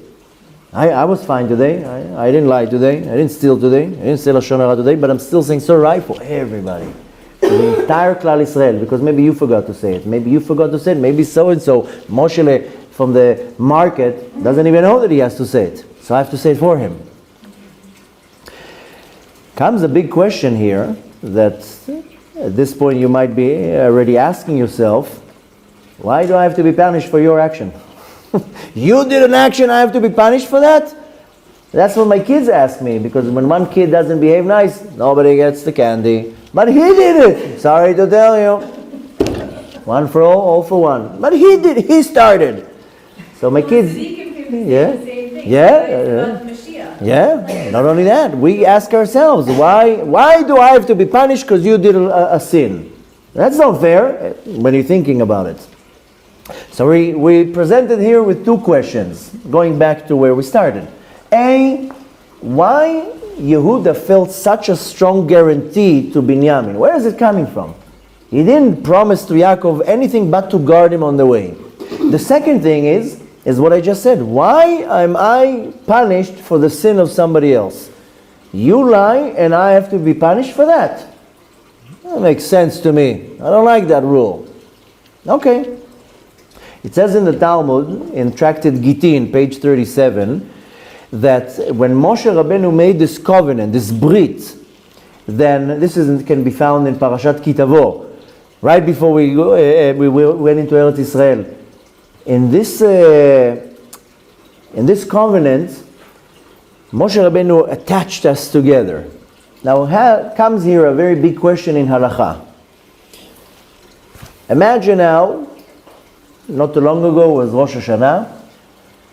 I was fine today. I didn't lie today. I didn't steal today. I didn't say Lashon Hara today. But I'm still saying sorry for everybody. For the entire Klal Israel. Because maybe you forgot to say it. Maybe you forgot to say it. Maybe so-and-so, Moshe from the market, doesn't even know that he has to say it. So I have to say it for him. Comes a big question here that at this point you might be already asking yourself, why do I have to be punished for your action? You did an action, I have to be punished for that? That's what my kids ask me, because when one kid doesn't behave nice, nobody gets the candy. But he did it! Sorry to tell you. One for all for one. But he did, he started. So my kids... Yeah, not only that, we ask ourselves, why do I have to be punished because you did a sin? That's not fair when you're thinking about it. So we presented here with two questions, going back to where we started. A, why Yehuda felt such a strong guarantee to Benyamin? Where is it coming from? He didn't promise to Yaakov anything but to guard him on the way. The second thing is what I just said. Why am I punished for the sin of somebody else? You lie and I have to be punished for that. That makes sense to me. I don't like that rule. Okay. It says in the Talmud, in Tractate Gittin, page 37, that when Moshe Rabbeinu made this covenant, this brit, then this can be found in Parashat Kitavo, right before we went into Eretz Israel. In this covenant, Moshe Rabbeinu attached us together. Now comes here a very big question in halakha. Imagine now, not too long ago was Rosh Hashanah.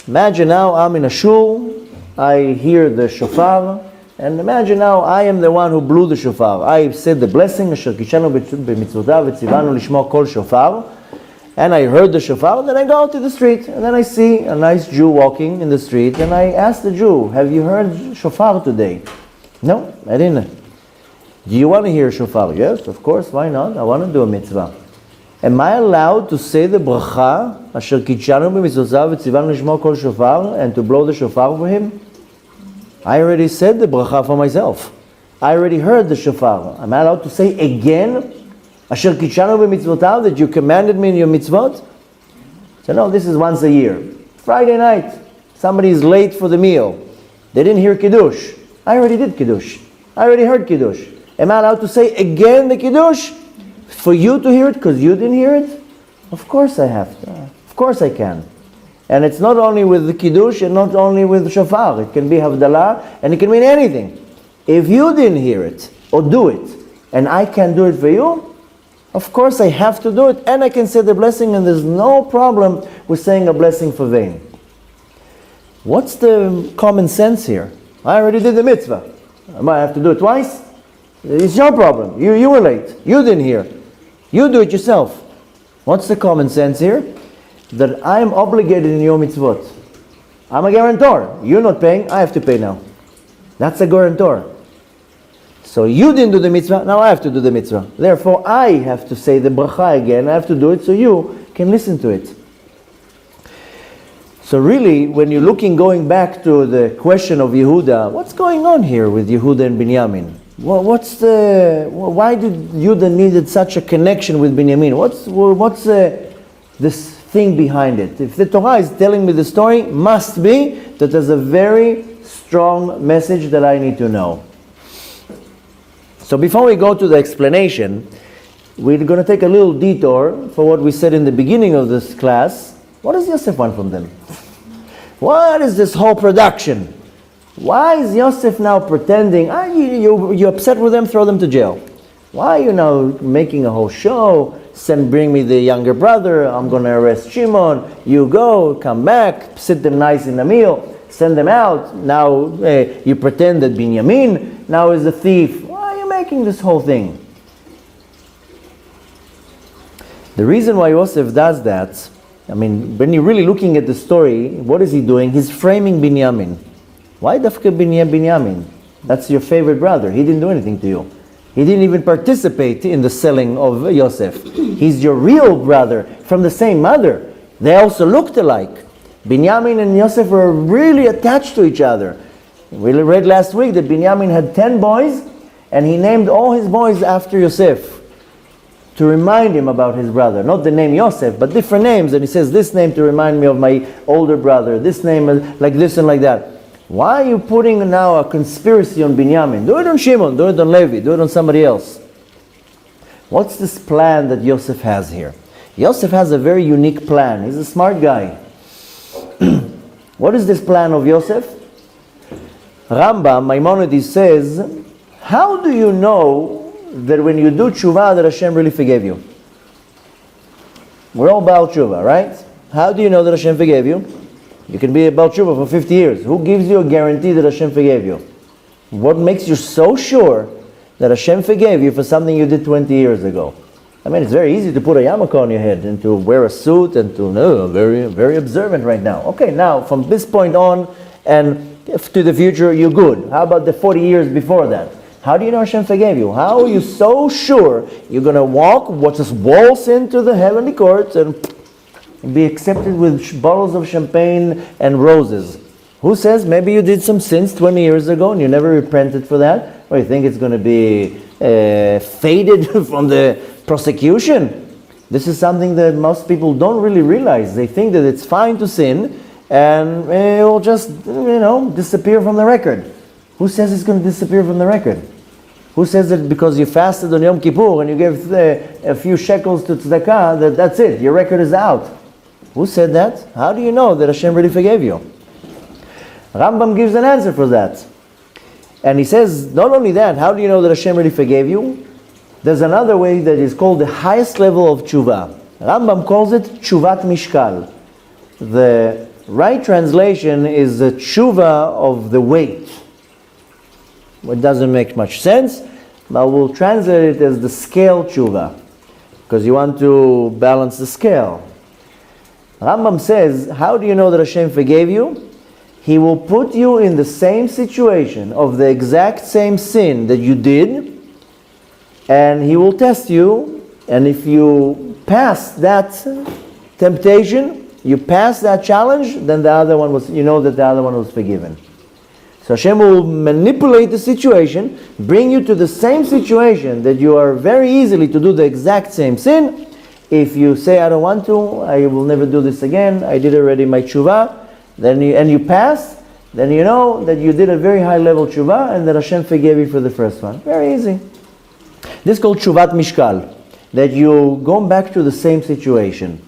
Imagine now I'm in a shul, I hear the shofar, and imagine now I am the one who blew the shofar. I said the blessing, Asher kishanu b'mitzvotav v'tzivanu lishmo kol shofar, and I heard the shofar, and then I go out to the street, and then I see a nice Jew walking in the street, and I ask the Jew, have you heard shofar today? No, I didn't. Do you want to hear shofar? Yes, of course, why not? I want to do a mitzvah. Am I allowed to say the bracha, Asher kitshanu b'mitzvotav v'tzivanu lishmo kol shofar, and to blow the shofar for him? I already said the bracha for myself. I already heard the shofar. Am I allowed to say again, Asher kitshanu b'mitzvotav, that you commanded me in your mitzvot? So no, this is once a year. Friday night, somebody is late for the meal. They didn't hear Kiddush. I already did Kiddush. I already heard Kiddush. Am I allowed to say again the Kiddush? For you to hear it because you didn't hear it? Of course I have to. Of course I can. And it's not only with the Kiddush and not only with the shofar. It can be Havdalah and it can mean anything. If you didn't hear it or do it and I can do it for you, of course I have to do it and I can say the blessing, and there's no problem with saying a blessing for vain. What's the common sense here? I already did the mitzvah. I might have to do it twice. It's your problem. You were late. You didn't hear. You do it yourself. What's the common sense here? That I am obligated in your mitzvot. I'm a guarantor. You're not paying, I have to pay now. That's a guarantor. So you didn't do the mitzvah, now I have to do the mitzvah. Therefore, I have to say the bracha again. I have to do it so you can listen to it. So really, when you're going back to the question of Yehuda, what's going on here with Yehuda and Benyamin? Well, why did Yehuda needed such a connection with Benyamin? this thing behind it. If the Torah is telling me the story, must be that there's a very strong message that I need to know. So before we go to the explanation, we're going to take a little detour for what we said in the beginning of this class. What does Yosef want from them? What is this whole production? Why is Yosef now pretending, you're upset with them, throw them to jail? Why are you now making a whole show? Bring me the younger brother, I'm going to arrest Shimon, you go, come back, sit them nice in a meal, send them out. Now you pretend that Benyamin now is a thief. Why are you making this whole thing? The reason why Yosef does that, when you're really looking at the story, what is he doing? He's framing Benyamin. Why dafka Benyamin? That's your favorite brother. He didn't do anything to you. He didn't even participate in the selling of Yosef. He's your real brother from the same mother. They also looked alike. Benyamin and Yosef were really attached to each other. We read last week that Benyamin had 10 boys and he named all his boys after Yosef to remind him about his brother. Not the name Yosef, but different names. And he says, this name to remind me of my older brother, this name like this and like that. Why are you putting now a conspiracy on Benyamin? Do it on Shimon, do it on Levi, do it on somebody else. What's this plan that Yosef has here? Yosef has a very unique plan. He's a smart guy. What is this plan of Yosef? Rambam, Maimonides says, how do you know that when you do tshuva that Hashem really forgave you? We're all Baal tshuva, right? How do you know that Hashem forgave you? You can be a Baal tshuva for 50 years. Who gives you a guarantee that Hashem forgave you? What makes you so sure that Hashem forgave you for something you did 20 years ago? It's very easy to put a yarmulke on your head and to wear a suit and to, very, very observant right now. Okay, now from this point on and to the future, you're good. How about the 40 years before that? How do you know Hashem forgave you? How are you so sure you're going to just waltz into the heavenly courts and be accepted with bottles of champagne and roses? Who says maybe you did some sins 20 years ago and you never repented for that? Or you think it's going to be faded from the prosecution? This is something that most people don't really realize. They think that it's fine to sin and it will just, disappear from the record. Who says it's going to disappear from the record? Who says that because you fasted on Yom Kippur and you gave a few shekels to tzedakah, that's it, your record is out? Who said that? How do you know that Hashem really forgave you? Rambam gives an answer for that. And he says, not only that, how do you know that Hashem really forgave you? There's another way that is called the highest level of tshuva. Rambam calls it tshuvat mishkal. The right translation is the tshuva of the weight. It doesn't make much sense, but we'll translate it as the scale tshuva, because you want to balance the scale. Rambam says, how do you know that Hashem forgave you? He will put you in the same situation of the exact same sin that you did, and He will test you, and if you pass that temptation, you pass that challenge, then the other one was forgiven. So Hashem will manipulate the situation, bring you to the same situation that you are very easily to do the exact same sin. If you say, I don't want to, I will never do this again, I did already my tshuva, and you pass, then you know that you did a very high level tshuva and that Hashem forgave you for the first one. Very easy. This is called tshuvat mishkal, that you go back to the same situation.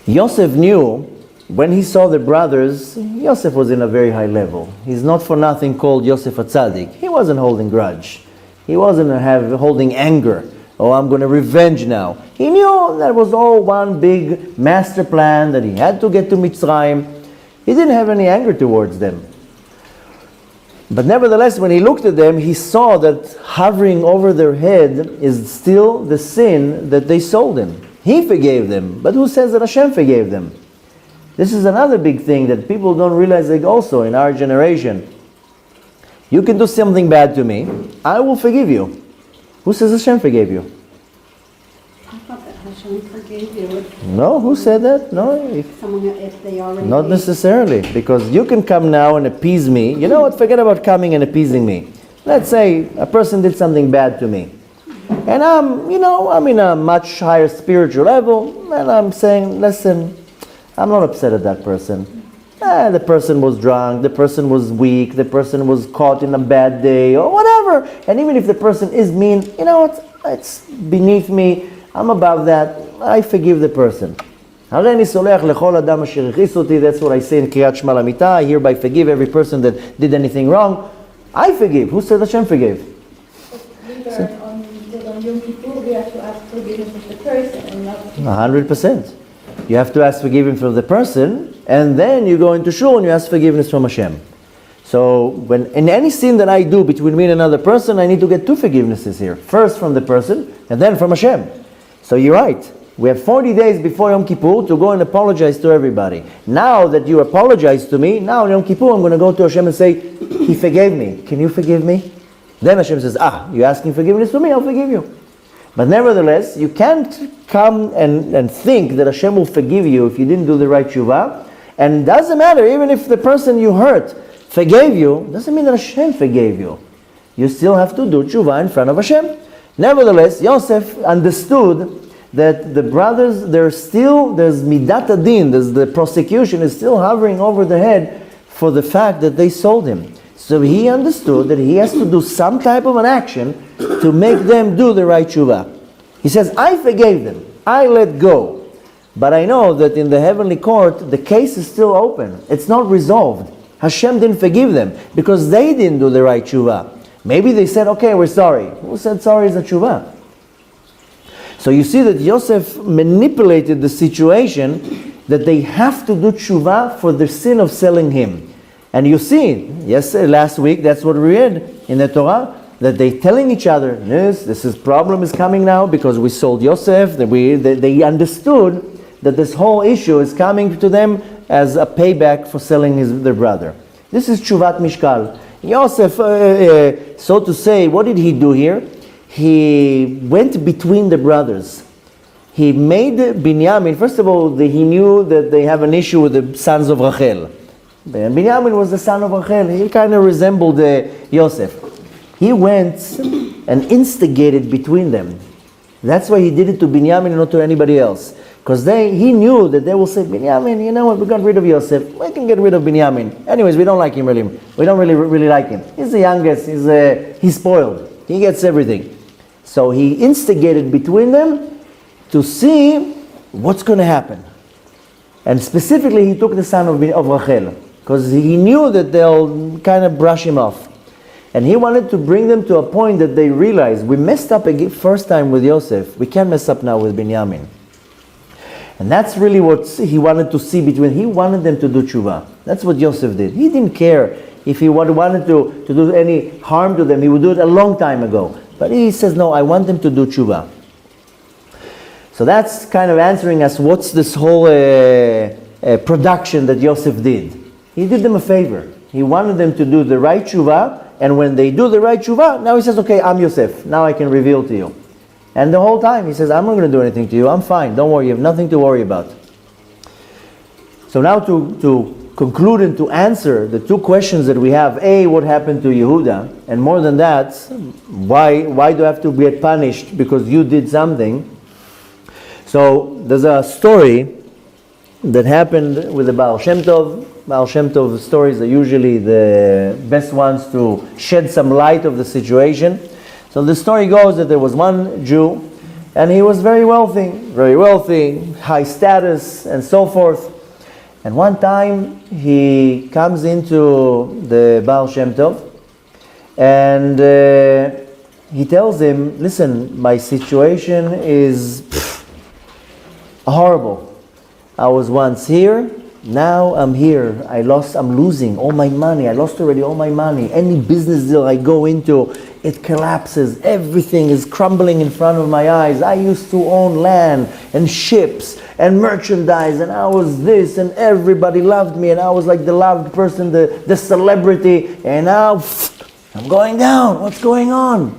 Yosef knew when he saw the brothers, Yosef was in a very high level. He's not for nothing called Yosef a tzaddik. He wasn't holding grudge. He wasn't holding anger. Oh, I'm going to revenge now. He knew that was all one big master plan, that he had to get to Mitzrayim. He didn't have any anger towards them. But nevertheless, when he looked at them, he saw that hovering over their head is still the sin that they sold him. He forgave them, but who says that Hashem forgave them? This is another big thing that people don't realize also in our generation. You can do something bad to me, I will forgive you. Who says Hashem forgave you? I thought that Hashem forgave you. No, who said that? No, If they already... Not necessarily, because you can come now and appease me. You know what, forget about coming and appeasing me. Let's say a person did something bad to me. And I'm in a much higher spiritual level, and I'm saying, listen, I'm not upset at that person. The person was drunk, the person was weak, the person was caught in a bad day, or whatever. And even if the person is mean, it's beneath me. I'm above that. I forgive the person. That's what I say in Kriyat Shema L'Amita. I hereby forgive every person that did anything wrong. I forgive. Who said Hashem forgave? On Yom Kippur, we have to ask forgiveness of the person and not 100%. You have to ask forgiveness from the person, and then you go into shul and you ask forgiveness from Hashem. So when in any sin that I do between me and another person, I need to get two forgivenesses here. First from the person, and then from Hashem. So you're right. We have 40 days before Yom Kippur to go and apologize to everybody. Now that you apologize to me, now in Yom Kippur I'm going to go to Hashem and say, He forgave me. Can you forgive me? Then Hashem says, you're asking forgiveness for me, I'll forgive you. But nevertheless, you can't come and think that Hashem will forgive you if you didn't do the right tshuva. And it doesn't matter, even if the person you hurt forgave you, doesn't mean that Hashem forgave you. You still have to do tshuva in front of Hashem. Nevertheless, Yosef understood that the brothers, there's midat adin, the prosecution is still hovering over the head for the fact that they sold him. So he understood that he has to do some type of an action to make them do the right tshuva. He says, I forgave them. I let go. But I know that in the heavenly court, the case is still open. It's not resolved. Hashem didn't forgive them because they didn't do the right tshuva. Maybe they said, okay, we're sorry. Who said sorry is a tshuva? So you see that Yosef manipulated the situation that they have to do tshuva for the sin of selling him. And you see, last week, that's what we read in the Torah, that they telling each other, this problem is coming now because we sold Yosef. They understood that this whole issue is coming to them as a payback for selling their brother. This is tshuvat mishkal. Yosef, so to say, what did he do here? He went between the brothers. He made Benyamin, first of all, he knew that they have an issue with the sons of Rachel. Benyamin was the son of Rachel. He kind of resembled Yosef. He went and instigated between them. That's why he did it to Benyamin and not to anybody else. Because he knew that they will say, Benyamin, you know what, we got rid of Yosef. We can get rid of Benyamin. Anyways, we don't like him really. We don't really like him. He's the youngest. He's spoiled. He gets everything. So he instigated between them to see what's going to happen. And specifically, he took the son of Rachel. Because he knew that they'll kind of brush him off. And he wanted to bring them to a point that they realized, we messed up first time with Yosef. We can't mess up now with Benyamin. And that's really what he wanted to see between. He wanted them to do tshuva. That's what Yosef did. He didn't care if he wanted to do any harm to them. He would do it a long time ago. But he says, no, I want them to do tshuva. So that's kind of answering us, what's this whole production that Yosef did? He did them a favor. He wanted them to do the right tshuva, and when they do the right tshuva, now he says, okay, I'm Yosef. Now I can reveal to you. And the whole time he says, I'm not going to do anything to you. I'm fine. Don't worry. You have nothing to worry about. So now to conclude and to answer the two questions that we have. A, what happened to Yehuda? And more than that, why do I have to get punished because you did something? So there's a story that happened with the Baal Shem Tov. Baal Shem Tov stories are usually the best ones to shed some light of the situation. So the story goes that there was one Jew, and he was very wealthy, high status, and so forth. And one time he comes into the Baal Shem Tov, and he tells him, listen, my situation is horrible. I was once here, now I'm here. I'm losing all my money. I lost already all my money. Any business deal I go into, it collapses. Everything is crumbling in front of my eyes. I used to own land and ships and merchandise, and I was this, and everybody loved me, and I was like the loved person, the celebrity, and now I'm going down. What's going on?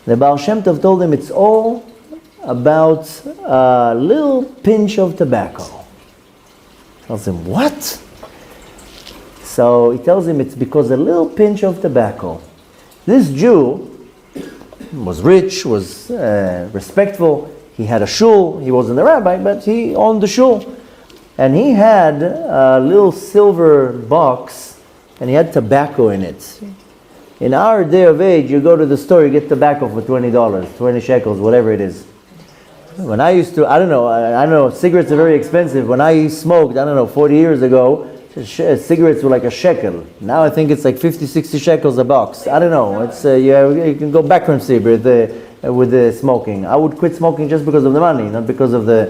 The Baal Shem Tov told him it's all about a little pinch of tobacco. Tells him, what? So he tells him it's because a little pinch of tobacco. This Jew was rich, was respectful. He had a shul. He wasn't the rabbi, but he owned the shul. And he had a little silver box, and he had tobacco in it. In our day of age, you go to the store, you get tobacco for $20, 20 shekels, whatever it is. When I used to, I know cigarettes are very expensive. When I smoked, 40 years ago, cigarettes were like a shekel. Now I think it's like 50, 60 shekels a box. I don't know. It's you can go bankruptcy with the smoking. I would quit smoking just because of the money, not because of the...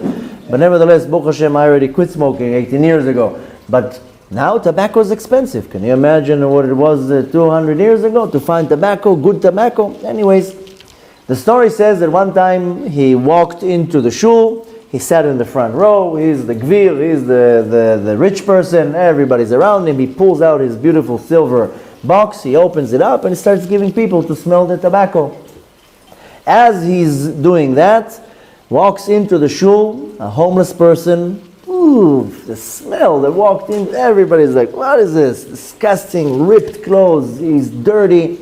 But nevertheless, Baruch Hashem, I already quit smoking 18 years ago. But now tobacco is expensive. Can you imagine what it was 200 years ago to find tobacco, good tobacco? Anyways, the story says that one time he walked into the shul. He sat in the front row. He's the gvir, he's the rich person. Everybody's around him. He pulls out his beautiful silver box. He opens it up and he starts giving people to smell the tobacco. As he's doing that, walks into the shul, a homeless person. Ooh, the smell that walked in. Everybody's like, what is this? Disgusting, ripped clothes. He's dirty.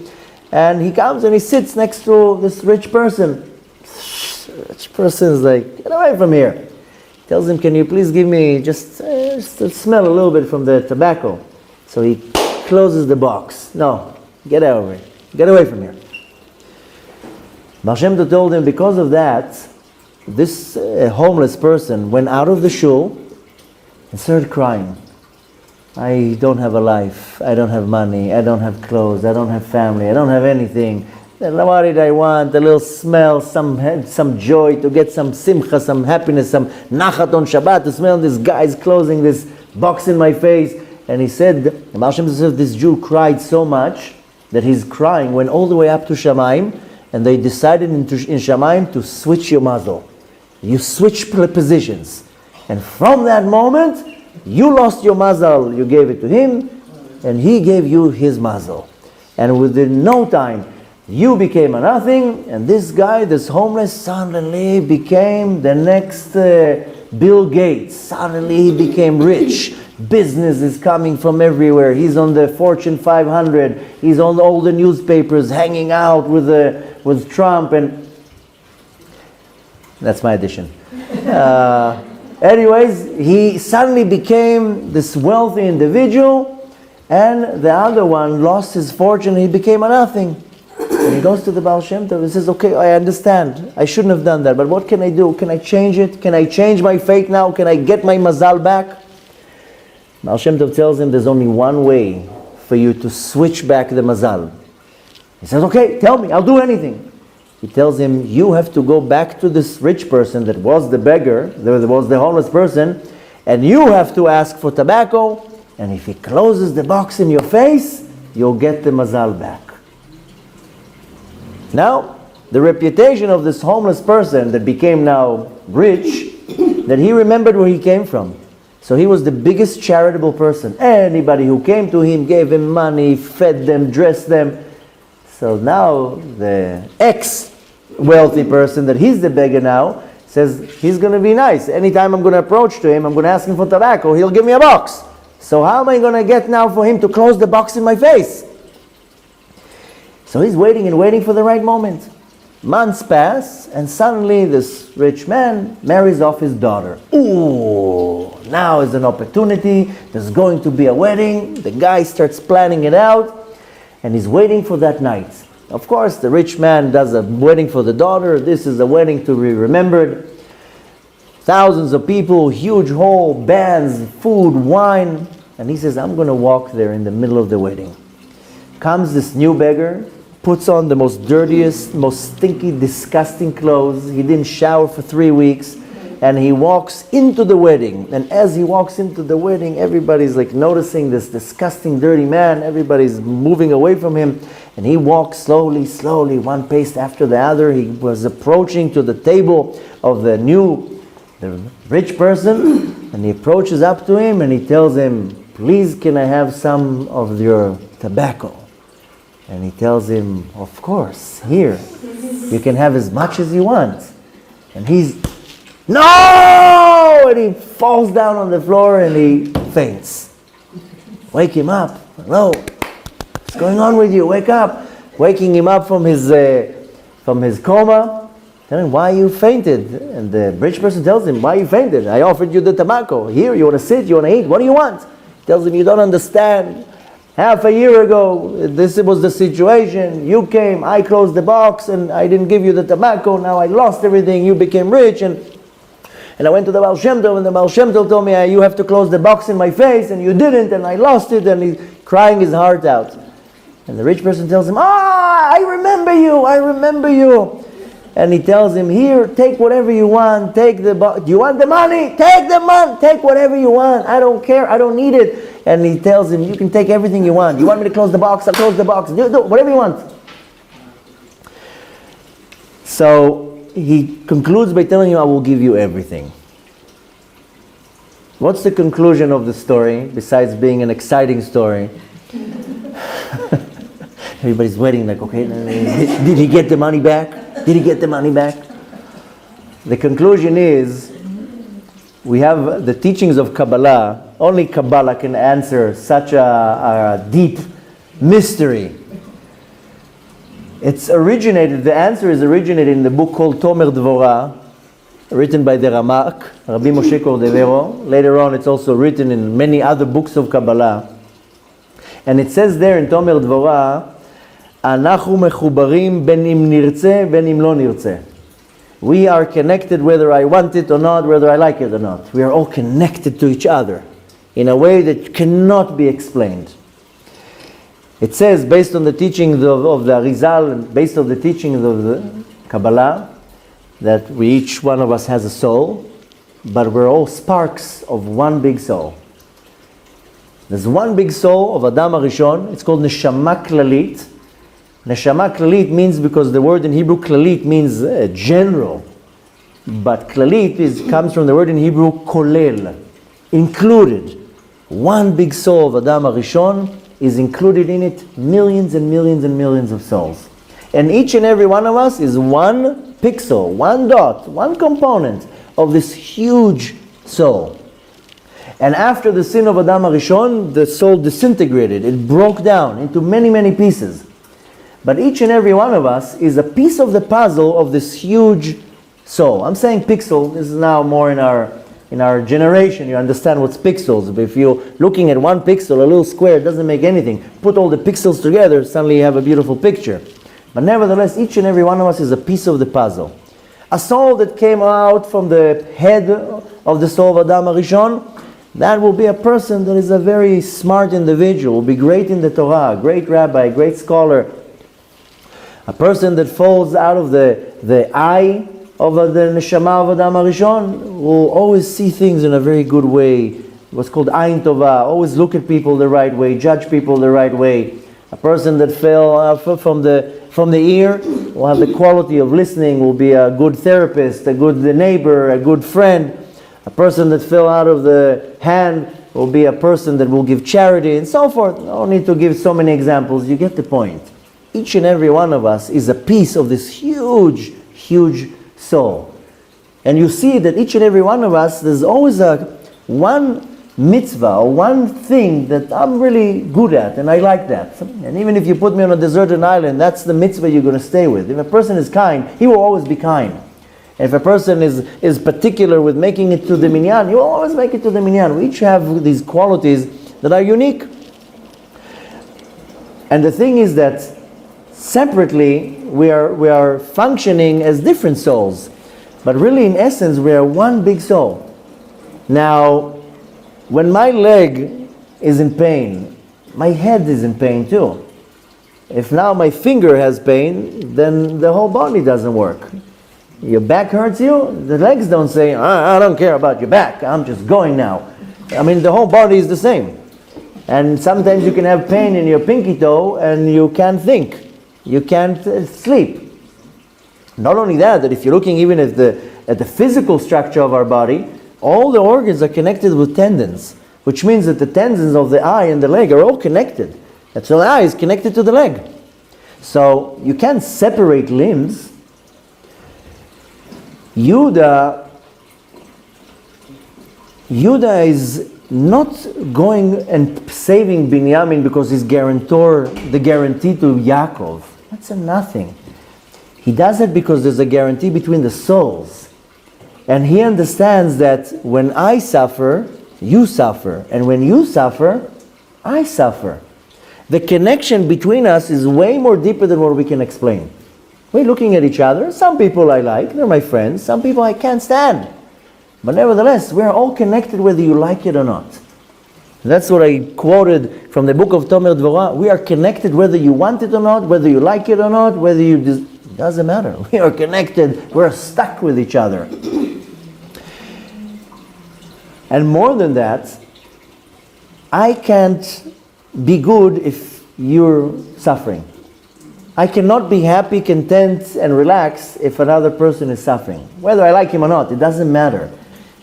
And he comes and he sits next to this rich person. The rich person is like, get away from here. He tells him, can you please give me just to smell a little bit from the tobacco? So he closes the box. No, get over it. Get away from here. Baal Shem Tov told him, because of that, this homeless person went out of the shul and started crying. I don't have a life. I don't have money. I don't have clothes. I don't have family. I don't have anything. What did I want? A little smell, some joy, to get some simcha, some happiness, some nachat on Shabbat, to smell this guy's closing this box in my face. And he said, Baal Shem Tov said, this Jew cried so much that his crying went all the way up to Shamayim, and they decided in Shamayim to switch your mazel. You switch positions. And from that moment, you lost your mazel, you gave it to him, and he gave you his mazel. And within no time, you became a nothing, and this guy, this homeless, suddenly became the next Bill Gates. Suddenly he became rich. Business is coming from everywhere. He's on the Fortune 500. He's on all the newspapers, hanging out with Trump, and that's my addition. Anyways, he suddenly became this wealthy individual, and the other one lost his fortune. He became a nothing. And he goes to the Baal Shem Tov and says, okay, I understand. I shouldn't have done that, but what can I do? Can I change it? Can I change my fate now? Can I get my mazal back? Baal Shem Tov tells him there's only one way for you to switch back the mazal. He says, okay, tell me, I'll do anything. He tells him, you have to go back to this rich person that was the beggar, that was the homeless person, and you have to ask for tobacco, and if he closes the box in your face, you'll get the mazal back. Now, the reputation of this homeless person that became now rich, that he remembered where he came from. So he was the biggest charitable person. Anybody who came to him gave him money, fed them, dressed them. So now the ex-wealthy person, that he's the beggar now, says he's going to be nice. Anytime I'm going to approach to him, I'm going to ask him for tobacco, he'll give me a box. So how am I going to get now for him to close the box in my face? So he's waiting and waiting for the right moment. Months pass, and suddenly this rich man marries off his daughter. Ooh, now is an opportunity. There's going to be a wedding. The guy starts planning it out, and he's waiting for that night. Of course, the rich man does a wedding for the daughter. This is a wedding to be remembered. Thousands of people, huge hall, bands, food, wine. And he says, I'm going to walk there in the middle of the wedding. Comes this new beggar, puts on the most dirtiest, most stinky, disgusting clothes. He didn't shower for 3 weeks. And he walks into the wedding. And as he walks into the wedding, everybody's like noticing this disgusting, dirty man. Everybody's moving away from him. And he walks slowly, slowly, one pace after the other. He was approaching to the table of the rich person. And he approaches up to him and he tells him, please, can I have some of your tobacco? And he tells him, of course, here. You can have as much as you want. And he's, no! And he falls down on the floor and he faints. Wake him up. Hello? What's going on with you? Wake up. Waking him up from his from his coma, telling him, why you fainted? And the rich person tells him, why you fainted? I offered you the tobacco. Here, you want to sit, you want to eat, what do you want? He tells him, you don't understand. Half a year ago, this was the situation. You came, I closed the box, and I didn't give you the tobacco. Now I lost everything. You became rich, and I went to the Baal Shem Tov, and the Baal Shem Tov told me, you have to close the box in my face, and you didn't, and I lost it, and he's crying his heart out. And the rich person tells him, I remember you. And he tells him, here, take whatever you want, take the box. Do you want the money? Take the money, take whatever you want. I don't care, I don't need it. And he tells him, you can take everything you want. You want me to close the box? I'll close the box. Do whatever you want. So he concludes by telling you, I will give you everything. What's the conclusion of the story, besides being an exciting story? Everybody's waiting like, okay, did he get the money back? Did he get the money back? The conclusion is, we have the teachings of Kabbalah. Only Kabbalah can answer such a deep mystery. The answer is originated in the book called Tomer Dvorah, written by the Ramak, Rabbi Moshe Cordovero. Later on, it's also written in many other books of Kabbalah. And it says there in Tomer Dvorah, אנחנו מחוברים בין אם נרצה בין אם לא נרצה. We are connected whether I want it or not, whether I like it or not. We are all connected to each other in a way that cannot be explained. It says, based on the teachings of the Arizal, and based on the teachings of the Kabbalah, that each one of us has a soul, but we're all sparks of one big soul. There's one big soul of Adam HaRishon. It's called Neshama Klalit. Neshama Klalit means, because the word in Hebrew Klalit means general, but Klalit comes from the word in Hebrew Kolel, included. One big soul of Adam HaRishon is included in it, millions and millions and millions of souls. And each and every one of us is one pixel, one dot, one component of this huge soul. And after the sin of Adam HaRishon, the soul disintegrated. It broke down into many, many pieces. But each and every one of us is a piece of the puzzle of this huge soul. I'm saying pixel. This is now more in our generation. You understand what's pixels. But if you're looking at one pixel, a little square, it doesn't make anything. Put all the pixels together, suddenly you have a beautiful picture. But nevertheless, each and every one of us is a piece of the puzzle. A soul that came out from the head of the soul of Adam HaRishon, that will be a person that is a very smart individual, will be great in the Torah, a great rabbi, a great scholar. A person that falls out of the eye of the neshama of Adam HaRishon will always see things in a very good way. What's called ayin tova, always look at people the right way, judge people the right way. A person that fell from the ear will have the quality of listening, will be a good therapist, a good neighbor, a good friend. A person that fell out of the hand will be a person that will give charity, and so forth. I don't need to give so many examples, you get the point. Each and every one of us is a piece of this huge, huge soul. And you see that each and every one of us, there's always one mitzvah or one thing that I'm really good at, and I like that. And even if you put me on a deserted island, that's the mitzvah you're going to stay with. If a person is kind, he will always be kind. And if a person is particular with making it to the minyan, he will always make it to the minyan. We each have these qualities that are unique. And the thing is that separately, we are functioning as different souls. But really, in essence, we are one big soul. Now, when my leg is in pain, my head is in pain too. If now my finger has pain, then the whole body doesn't work. Your back hurts you, the legs don't say, I don't care about your back, I'm just going now. I mean, the whole body is the same. And sometimes you can have pain in your pinky toe and you can't think. You can't sleep. Not only that, that if you're looking even at the physical structure of our body, all the organs are connected with tendons, which means that the tendons of the eye and the leg are all connected. And so the eye is connected to the leg. So you can't separate limbs. Yehuda is not going and saving Benyamin because he's the guarantee to Yaakov. That's a nothing. He does it because there's a guarantee between the souls. And he understands that when I suffer, you suffer. And when you suffer, I suffer. The connection between us is way more deeper than what we can explain. We're looking at each other. Some people I like, they're my friends. Some people I can't stand. But nevertheless, we're all connected whether you like it or not. That's what I quoted from the book of Tomer Dvorah. We are connected whether you want it or not, whether you like it or not, whether you... It doesn't matter. We are connected. We're stuck with each other. And more than that, I can't be good if you're suffering. I cannot be happy, content, and relaxed if another person is suffering. Whether I like him or not, it doesn't matter.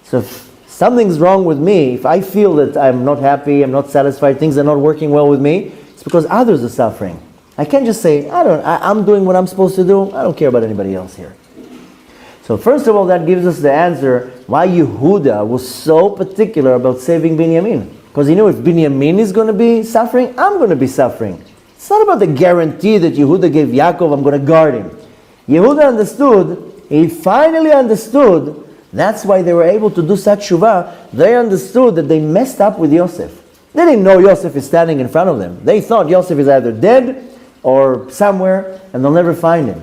So if something's wrong with me, if I feel that I'm not happy, I'm not satisfied, things are not working well with me, it's because others are suffering. I can't just say, I'm doing what I'm supposed to do, I don't care about anybody else here. So first of all, that gives us the answer why Yehuda was so particular about saving Benyamin. Because he knew if Benyamin is going to be suffering, I'm going to be suffering. It's not about the guarantee that Yehuda gave Yaakov, I'm going to guard him. Yehuda understood, he finally understood, that's why they were able to do such tshuva. They understood that they messed up with Yosef. They didn't know Yosef is standing in front of them. They thought Yosef is either dead or somewhere and they'll never find him.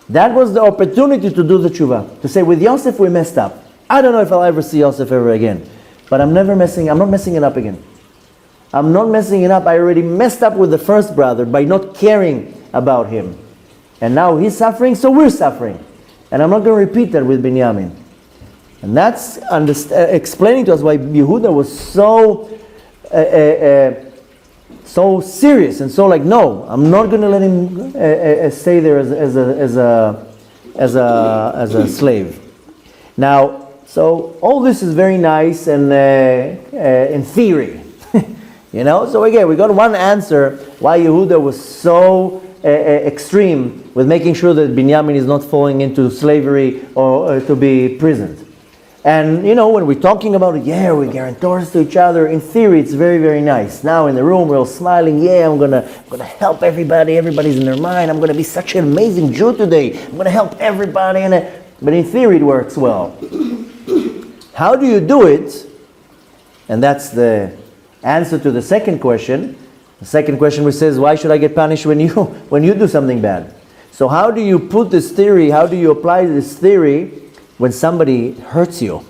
That was the opportunity to do the tshuva. To say, with Yosef we messed up. I don't know if I'll ever see Yosef ever again. But I'm not messing it up again. I'm not messing it up. I already messed up with the first brother by not caring about him. And now he's suffering, so we're suffering. And I'm not going to repeat that with Benyamin. And that's explaining to us why Yehuda was so serious and so like, no, I'm not going to let him stay there as a slave. Now, so all this is very nice and in theory. You know, so again, we got one answer why Yehuda was so extreme with making sure that Benyamin is not falling into slavery or to be imprisoned. And you know, when we're talking about it, yeah, we're guarantors to each other. In theory, it's very, very nice. Now in the room, we're all smiling. Yeah, I'm gonna help everybody. Everybody's in their mind. I'm gonna be such an amazing Jew today. I'm gonna help everybody. But in theory, it works well. How do you do it? And that's the answer to the second question. The second question which says, why should I get punished when you do something bad? So how do you put this theory, how do you apply this theory when somebody hurts you?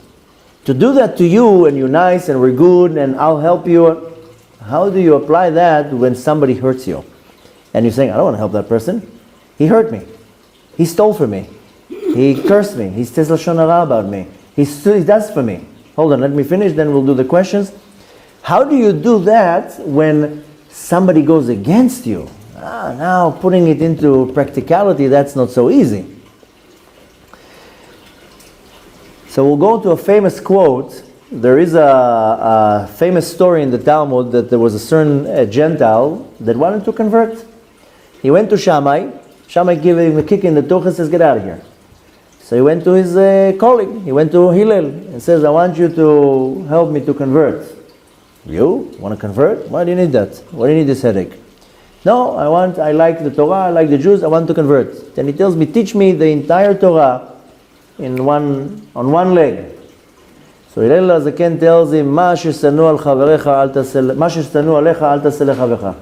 To do that to you and you're nice and we're good and I'll help you, how do you apply that when somebody hurts you? And you're saying, I don't want to help that person. He hurt me. He stole from me. He cursed me. He says Lashon Hara about me. He does for me. Hold on, let me finish, then we'll do the questions. How do you do that when somebody goes against you? Now putting it into practicality, that's not so easy. So we'll go to a famous quote. There is a famous story in the Talmud that there was a certain Gentile that wanted to convert. He went to Shammai. Shammai gave him a kick in the tuch and says, get out of here. So he went to his colleague. He went to Hillel and says, I want you to help me to convert. You want to convert? Why do you need that? Why do you need this headache? No, I like the Torah, I like the Jews, I want to convert. Then he tells me, teach me the entire Torah on one leg. So Hillel HaZaken tells him, מה ששנוא עליך אל תעשה לחברך.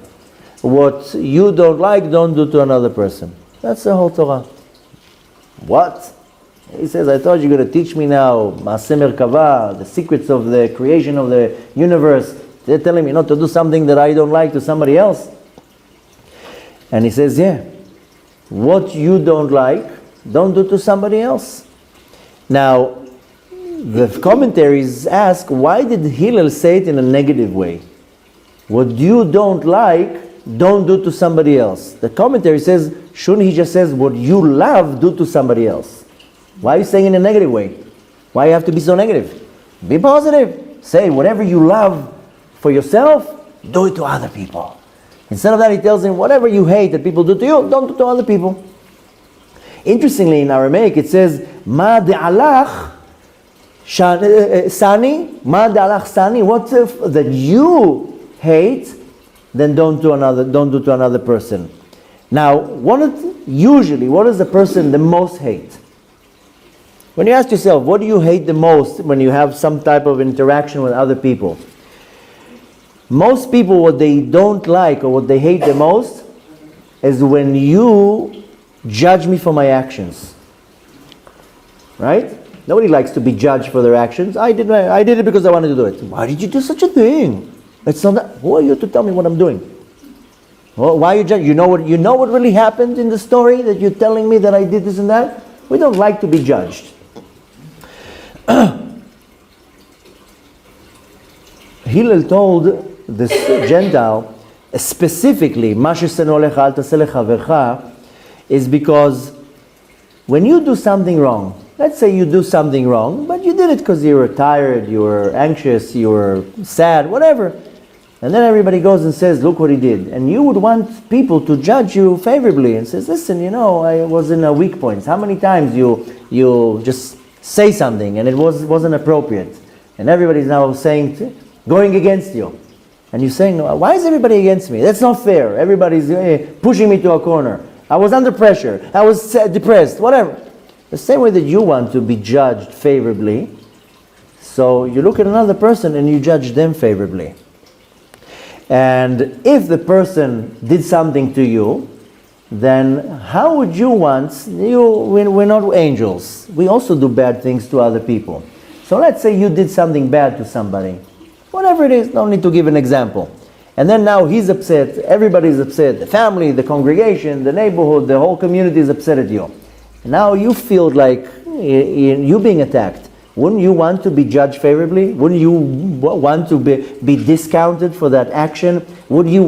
What you don't like, don't do to another person. That's the whole Torah. What? He says, I thought you're going to teach me now Maaseh Merkava, the secrets of the creation of the universe. They're telling me not to do something that I don't like to somebody else. And he says, yeah, what you don't like, don't do to somebody else. Now, the commentaries ask, why did Hillel say it in a negative way? What you don't like, don't do to somebody else. The commentary says, shouldn't he just says, what you love, do to somebody else? Why are you saying in a negative way? Why you have to be so negative? Be positive. Say whatever you love for yourself, do it to other people. Instead of that, he tells him, whatever you hate that people do to you, don't do to other people. Interestingly, in Aramaic, it says, Ma de'alach sani, ma de'alach sani. What if that you hate, then don't do to another person. Now, what does the person the most hate? When you ask yourself, what do you hate the most when you have some type of interaction with other people? Most people, what they don't like or what they hate the most is when you judge me for my actions. Right? Nobody likes to be judged for their actions. I did it because I wanted to do it. Why did you do such a thing? It's not that. Who are you to tell me what I'm doing? Well, why are you judging? You know what really happened in the story that you're telling me that I did this and that? We don't like to be judged. Hillel told this Gentile specifically, is because when you do something wrong, let's say you do something wrong, but you did it because you were tired, you were anxious, you were sad, whatever. And then everybody goes and says, look what he did. And you would want people to judge you favorably and says, listen, I was in a weak point. How many times you just say something and it wasn't appropriate? And everybody's now going against you. And you're saying, why is everybody against me? That's not fair. Everybody's pushing me to a corner. I was under pressure. I was depressed, whatever. The same way that you want to be judged favorably, so you look at another person and you judge them favorably. And if the person did something to you, then how would you want, we're not angels. We also do bad things to other people. So let's say you did something bad to somebody. Whatever it is, don't need to give an example. And then now he's upset, everybody's upset, the family, the congregation, the neighborhood, the whole community is upset at you. Now you feel like you're being attacked. Wouldn't you want to be judged favorably? Wouldn't you want to be discounted for that action? Wouldn't you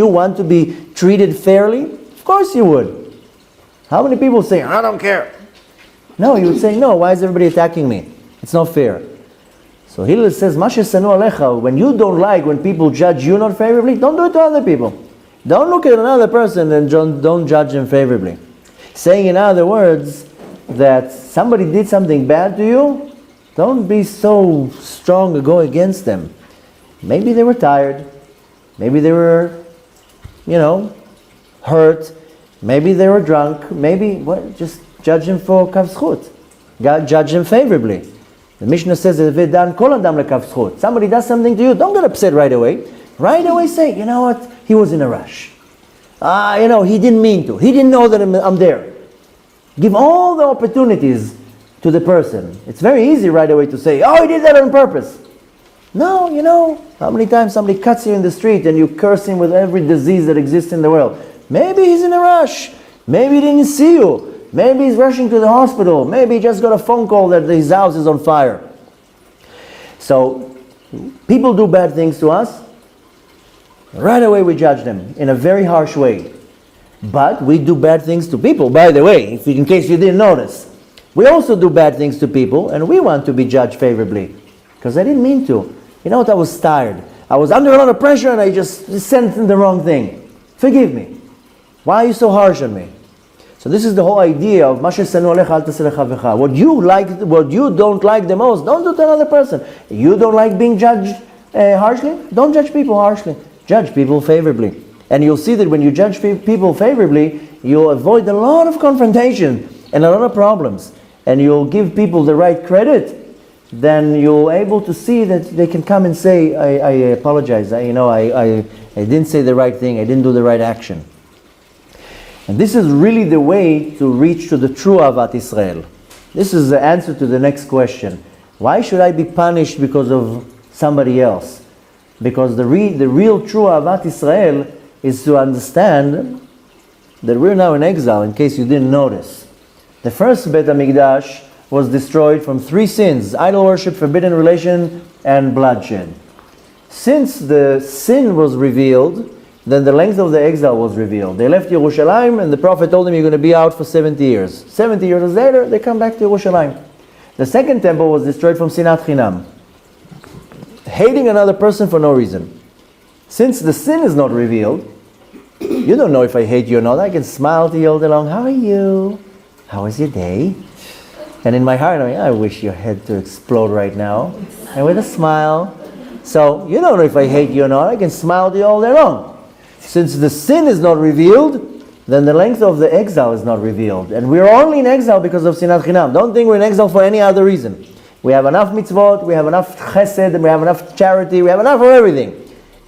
want to be treated fairly? Of course you would. How many people say, I don't care? No, you would say, no, why is everybody attacking me? It's not fair. So Hillel says, when you don't like when people judge you not favorably, don't do it to other people. Don't look at another person and don't judge them favorably. Saying in other words, that somebody did something bad to you, don't be so strong to go against them. Maybe they were tired. Maybe they were, hurt. Maybe they were drunk. Just judge them for kav zchut. Judge them favorably. The Mishnah says, somebody does something to you, don't get upset right away. Right away say, you know what, he was in a rush. He didn't mean to. He didn't know that I'm there. Give all the opportunities to the person. It's very easy right away to say, he did that on purpose. No, how many times somebody cuts you in the street and you curse him with every disease that exists in the world. Maybe he's in a rush. Maybe he didn't see you. Maybe he's rushing to the hospital. Maybe he just got a phone call that his house is on fire. So, people do bad things to us. Right away we judge them in a very harsh way. But we do bad things to people. By the way, in case you didn't notice, we also do bad things to people and we want to be judged favorably. Because I didn't mean to. You know what, I was tired. I was under a lot of pressure and I just sent in the wrong thing. Forgive me. Why are you so harsh on me? So this is the whole idea of what you don't like the most, don't do it to another person. You don't like being judged harshly? Don't judge people harshly. Judge people favorably. And you'll see that when you judge people favorably, you'll avoid a lot of confrontation and a lot of problems. And you'll give people the right credit. Then you're able to see that they can come and say, I apologize. I didn't say the right thing. I didn't do the right action. And this is really the way to reach to the true Ahavat Israel. This is the answer to the next question. Why should I be punished because of somebody else? Because the real true Ahavat Israel is to understand that we're now in exile, in case you didn't notice. The first Beit HaMikdash was destroyed from 3 sins: idol worship, forbidden relation, and bloodshed. Since the sin was revealed, then the length of the exile was revealed. They left Yerushalayim and the Prophet told them, you're going to be out for 70 years. 70 years later, they come back to Yerushalayim. The second temple was destroyed from Sinat Chinam. Hating another person for no reason. Since the sin is not revealed, you don't know if I hate you or not. I can smile to you all day long. How are you? How was your day? And in my heart, I wish your head to explode right now. And with a smile. So, you don't know if I hate you or not. I can smile to you all day long. Since the sin is not revealed, then the length of the exile is not revealed. And we're only in exile because of sinat chinam. Don't think we're in exile for any other reason. We have enough mitzvot, we have enough chesed, and we have enough charity, we have enough of everything.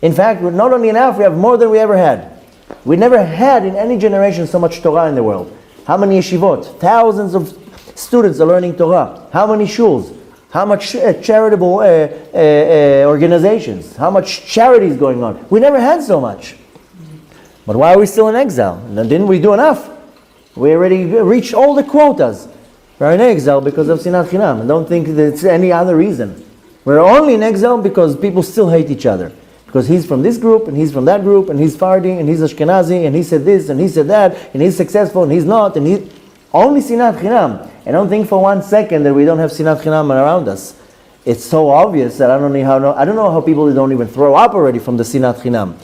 In fact, we're not only enough, we have more than we ever had. We never had in any generation so much Torah in the world. How many yeshivot? Thousands of students are learning Torah. How many shuls? How much charitable organizations? How much charity is going on? We never had so much. But why are we still in exile? Didn't we do enough? We already reached all the quotas. We're in exile because of sinat chinam. Don't think that it's any other reason. We're only in exile because people still hate each other. Because he's from this group, and he's from that group, and he's Fardi, and he's Ashkenazi, and he said this, and he said that, and he's successful, and he's not, and he... Only sinat chinam. And don't think for 1 second that we don't have sinat chinam around us. It's so obvious that I don't know how people don't even throw up already from the sinat chinam.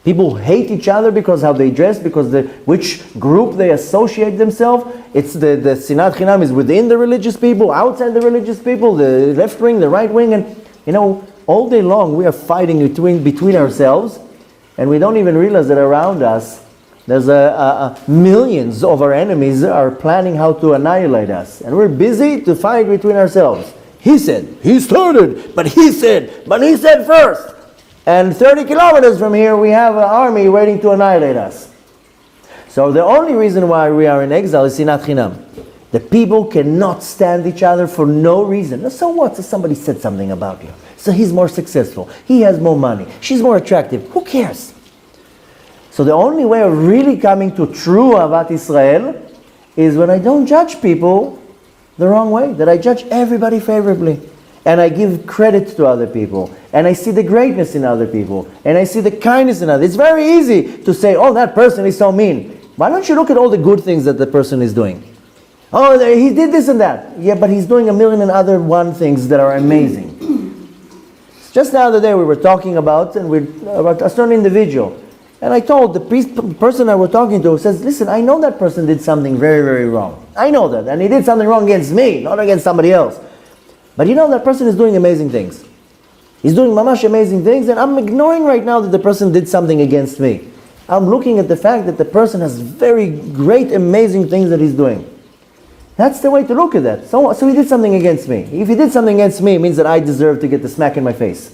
People hate each other because how they dress, because which group they associate themselves. It's the sinat chinam is within the religious people, outside the religious people, the left wing, the right wing, and all day long we are fighting between ourselves, and we don't even realize that around us there's millions of our enemies are planning how to annihilate us, and we're busy to fight between ourselves. He said, he started, but he said first. And 30 kilometers from here we have an army waiting to annihilate us. So the only reason why we are in exile is sinat chinam. The people cannot stand each other for no reason. So what? So somebody said something about you. So he's more successful. He has more money. She's more attractive. Who cares? So the only way of really coming to true Ahavat Israel is when I don't judge people the wrong way. That I judge everybody favorably. And I give credit to other people. And I see the greatness in other people. And I see the kindness in others. It's very easy to say, oh, that person is so mean. Why don't you look at all the good things that the person is doing? Oh, he did this and that. Yeah, but he's doing a million and other things that are amazing. Just the other day we were talking about a certain individual. And I told the person I was talking to, says, listen, I know that person did something very, very wrong. I know that. And he did something wrong against me, not against somebody else. But that person is doing amazing things. He's doing mamash amazing things, and I'm ignoring right now that the person did something against me. I'm looking at the fact that the person has very great, amazing things that he's doing. That's the way to look at that. So he did something against me. If he did something against me, it means that I deserve to get the smack in my face.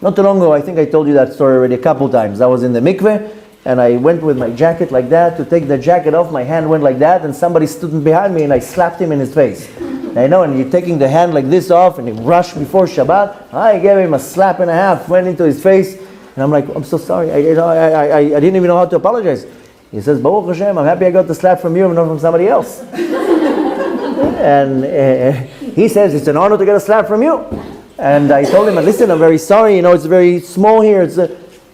Not too long ago, I think I told you that story already a couple times. I was in the mikveh, and I went with my jacket like that. To take the jacket off, my hand went like that, and somebody stood behind me, and I slapped him in his face. I know, and you're taking the hand like this off, and he rushed before Shabbat. I gave him a slap and a half, went into his face, and I'm like, I'm so sorry. I didn't even know how to apologize. He says, Baruch Hashem, I'm happy I got the slap from you and not from somebody else. And he says, it's an honor to get a slap from you. And I told him, listen, I'm very sorry, it's very small here.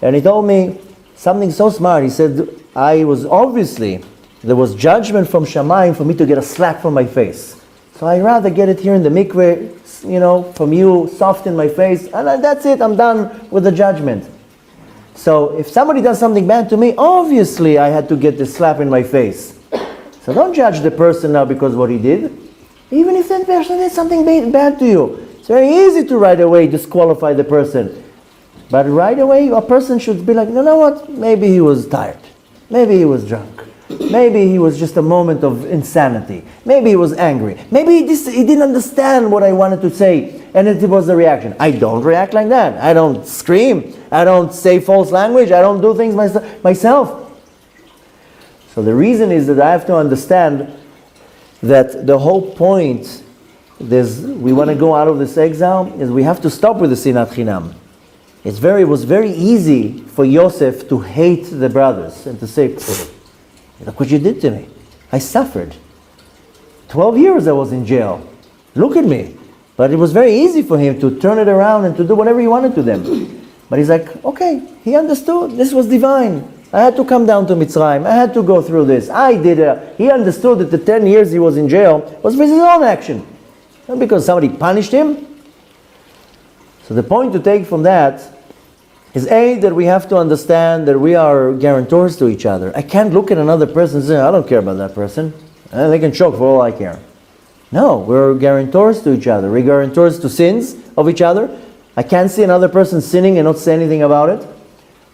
And he told me something so smart. He said, there was judgment from Shamayim for me to get a slap from my face. So I'd rather get it here in the mikveh, from you, soft in my face, and that's it, I'm done with the judgment. So if somebody does something bad to me, obviously I had to get the slap in my face. So don't judge the person now because of what he did. Even if that person did something bad to you. It's very easy to right away disqualify the person. But right away a person should be like, you know what, maybe he was tired. Maybe he was drunk. Maybe he was just a moment of insanity. Maybe he was angry. Maybe he didn't understand what I wanted to say, and it was the reaction. I don't react like that. I don't scream. I don't say false language. I don't do things myself. So the reason is that I have to understand that the whole point we want to go out of this exile is we have to stop with the sinat chinam. It was very easy for Yosef to hate the brothers and to say, look what you did to me. I suffered. 12 years I was in jail. Look at me. But it was very easy for him to turn it around and to do whatever he wanted to them. But he's like, okay, he understood. This was divine. I had to come down to Mitzrayim. I had to go through this. He understood that the 10 years he was in jail was for his own action. Not because somebody punished him. So the point to take from that is that we have to understand that we are guarantors to each other. I can't look at another person and say, I don't care about that person. And they can choke for all I care. No, we're guarantors to each other. We're guarantors to sins of each other. I can't see another person sinning and not say anything about it.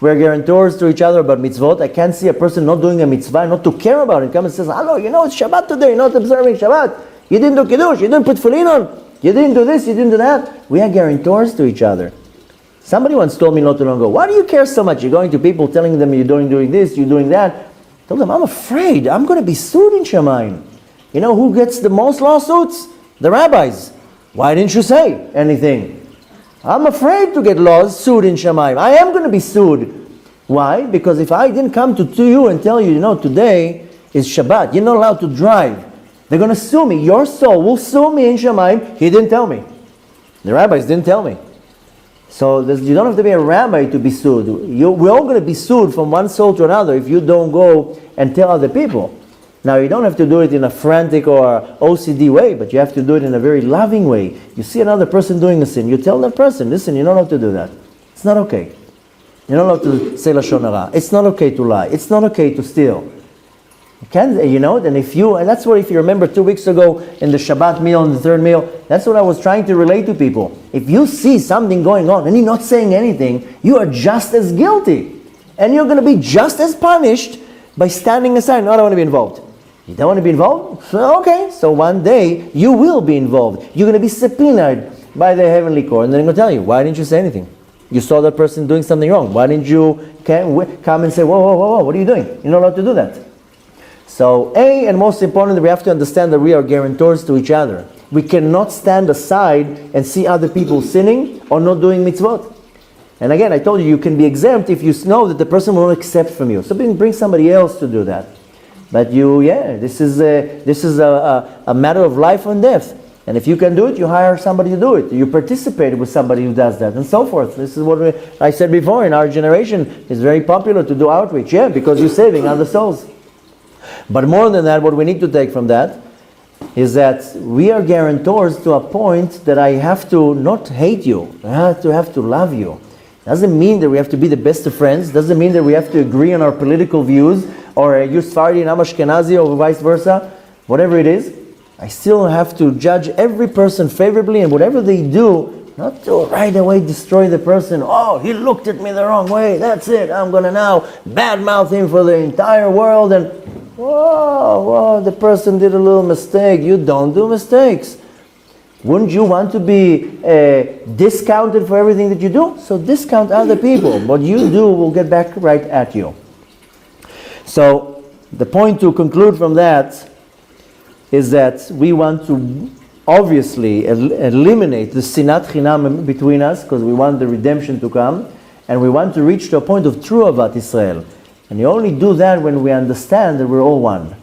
We're guarantors to each other about mitzvot. I can't see a person not doing a mitzvah, not to care about it. Come and says, hello, it's Shabbat today, you're not observing Shabbat. You didn't do Kiddush, you didn't put tefillin on. You didn't do this, you didn't do that. We are guarantors to each other. Somebody once told me not too long ago, why do you care so much? You're going to people telling them you're doing this, you're doing that. I told them, I'm afraid I'm going to be sued in Shamayim. You know who gets the most lawsuits? The rabbis. Why didn't you say anything? I'm afraid to get sued in Shamayim. I am going to be sued. Why? Because if I didn't come to you and tell you, today is Shabbat, you're not allowed to drive. They're going to sue me. Your soul will sue me in Shamayim. He didn't tell me. The rabbis didn't tell me. So you don't have to be a rabbi to be sued. We're all going to be sued from one soul to another if you don't go and tell other people. Now, you don't have to do it in a frantic or OCD way, but you have to do it in a very loving way. You see another person doing a sin, you tell that person, listen, you're not allowed to do that. It's not okay. You're not allowed to say Lashon Hara. It's not okay to lie. It's not okay to steal. You can't, and that's what, if you remember 2 weeks ago in the Shabbat meal and the third meal, that's what I was trying to relate to people. If you see something going on and you're not saying anything, you are just as guilty. And you're going to be just as punished by standing aside. No, I don't want to be involved. You don't want to be involved? So, okay. So one day, you will be involved. You're going to be subpoenaed by the heavenly court. And they're going to tell you, why didn't you say anything? You saw that person doing something wrong. Why didn't you come and say, whoa, what are you doing? You're not allowed to do that. So, and most importantly, we have to understand that we are guarantors to each other. We cannot stand aside and see other people sinning or not doing mitzvot. And again, I told you, you can be exempt if you know that the person will not accept from you. So bring somebody else to do that. But this is a matter of life and death. And if you can do it, you hire somebody to do it. You participate with somebody who does that, and so forth. This is what I said before. In our generation, it's very popular to do outreach. Yeah, because you're saving other souls. But more than that, what we need to take from that is that we are guarantors to a point that I have to not hate you. I have to love you. Doesn't mean that we have to be the best of friends. Doesn't mean that we have to agree on our political views, or you Sephardi and I'm Ashkenazi, or vice versa. Whatever it is, I still have to judge every person favorably, and whatever they do, not to right away destroy the person. Oh, he looked at me the wrong way. That's it. I'm going to now badmouth him for the entire world. And whoa, the person did a little mistake. You don't do mistakes. Wouldn't you want to be discounted for everything that you do? So discount other people. What you do will get back right at you. So the point to conclude from that is that we want to obviously eliminate the sinat chinam between us, because we want the redemption to come, and we want to reach to a point of true Avat Israel. And you only do that when we understand that we're all one.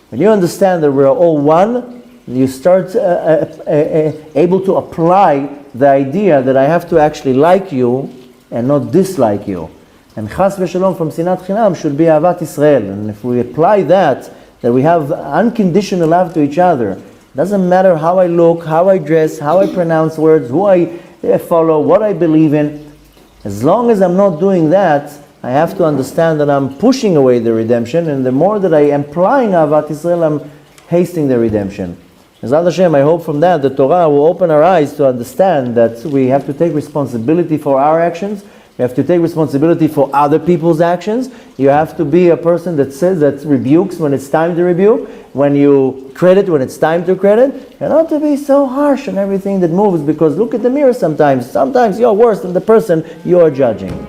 When you understand that we're all one, you start able to apply the idea that I have to actually like you and not dislike you. And chas v'shalom from sinat chinam should be Avat Israel. And if we apply that we have unconditional love to each other, doesn't matter how I look, how I dress, how I pronounce words, who I follow, what I believe in. As long as I'm not doing that, I have to understand that I'm pushing away the redemption, and the more that I am applying Avat Israel, I'm hasting the redemption. As Hashem, I hope from that the Torah will open our eyes to understand that we have to take responsibility for our actions. We have to take responsibility for other people's actions. You have to be a person that says, that rebukes when it's time to rebuke, when you credit when it's time to credit, and not to be so harsh on everything that moves, because look at the mirror sometimes. Sometimes you're worse than the person you're judging.